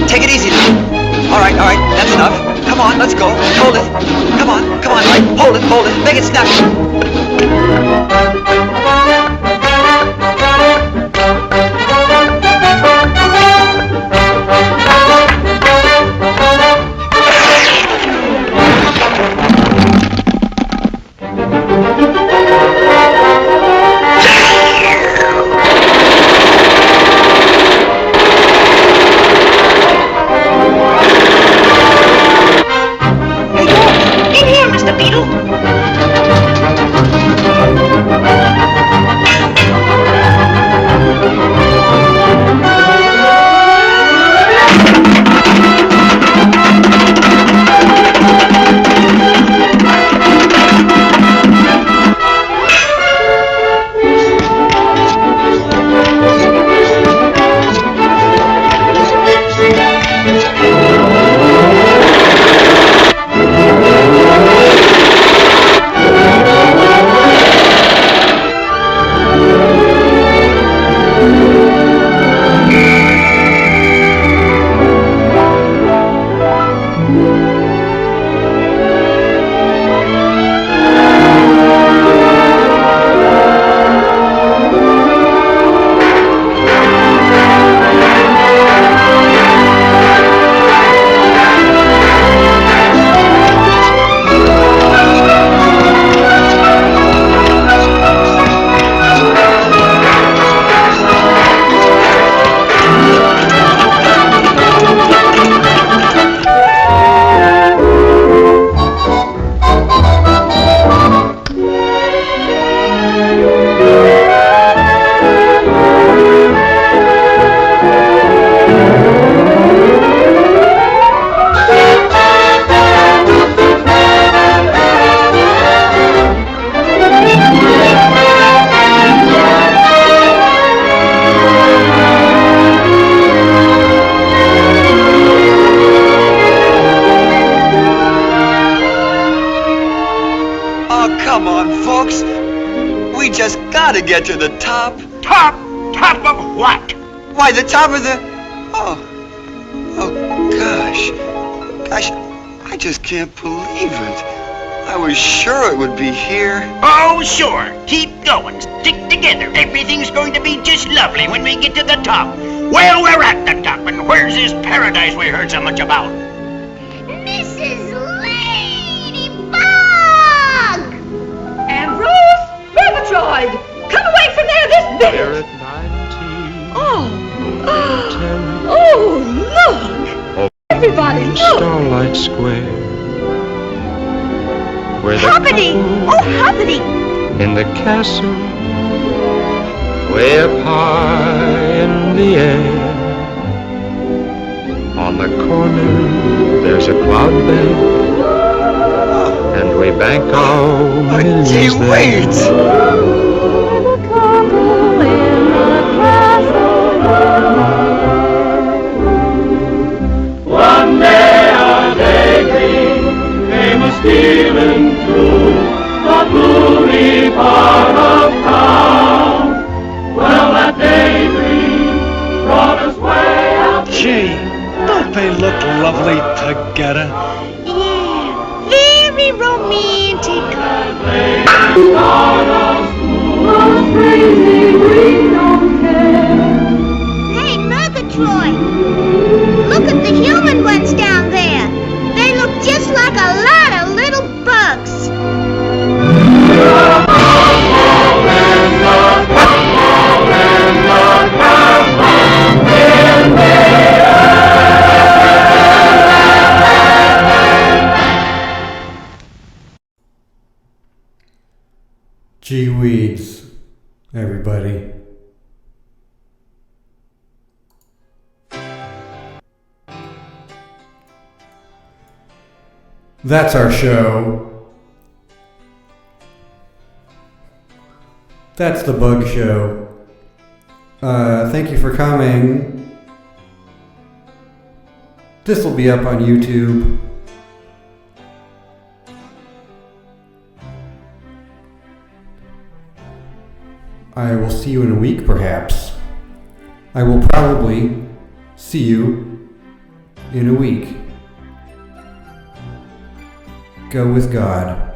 Take it easy now. All right, that's enough. Come on, let's go. Hold it. Come on, Mike. Hold it. Make it snappy. In here, Mr. Beetle. Come on, folks. We just gotta get to the top. Top of what? Why, the top of the... Oh, gosh. I just can't believe it. I was sure it would be here. Oh, sure. Keep going. Stick together. Everything's going to be just lovely when we get to the top. Well, we're at the top, and where's this paradise we heard so much about? Mrs. bit. We're at 19. Oh, look! Everybody, look! Starlight Square. Where the Hoppity! Oh, Hoppity! in the castle, way up high in the air. On the corner, there's a cloud bank, and we bank our millions there. One day our daydream came a-stealing through the gloomy part of town. Well, that daydream brought us way up. Gee, don't they look lovely together? Yeah, very romantic. Hey, Murgatroyd! Look at the human ones down there. They look just like a lot of little bugs. Gee weeds, everybody. That's our show. That's the Bug Show. Thank you for coming. This will be up on YouTube. I will see you in a week, perhaps. I will probably see you in a week. Go with God.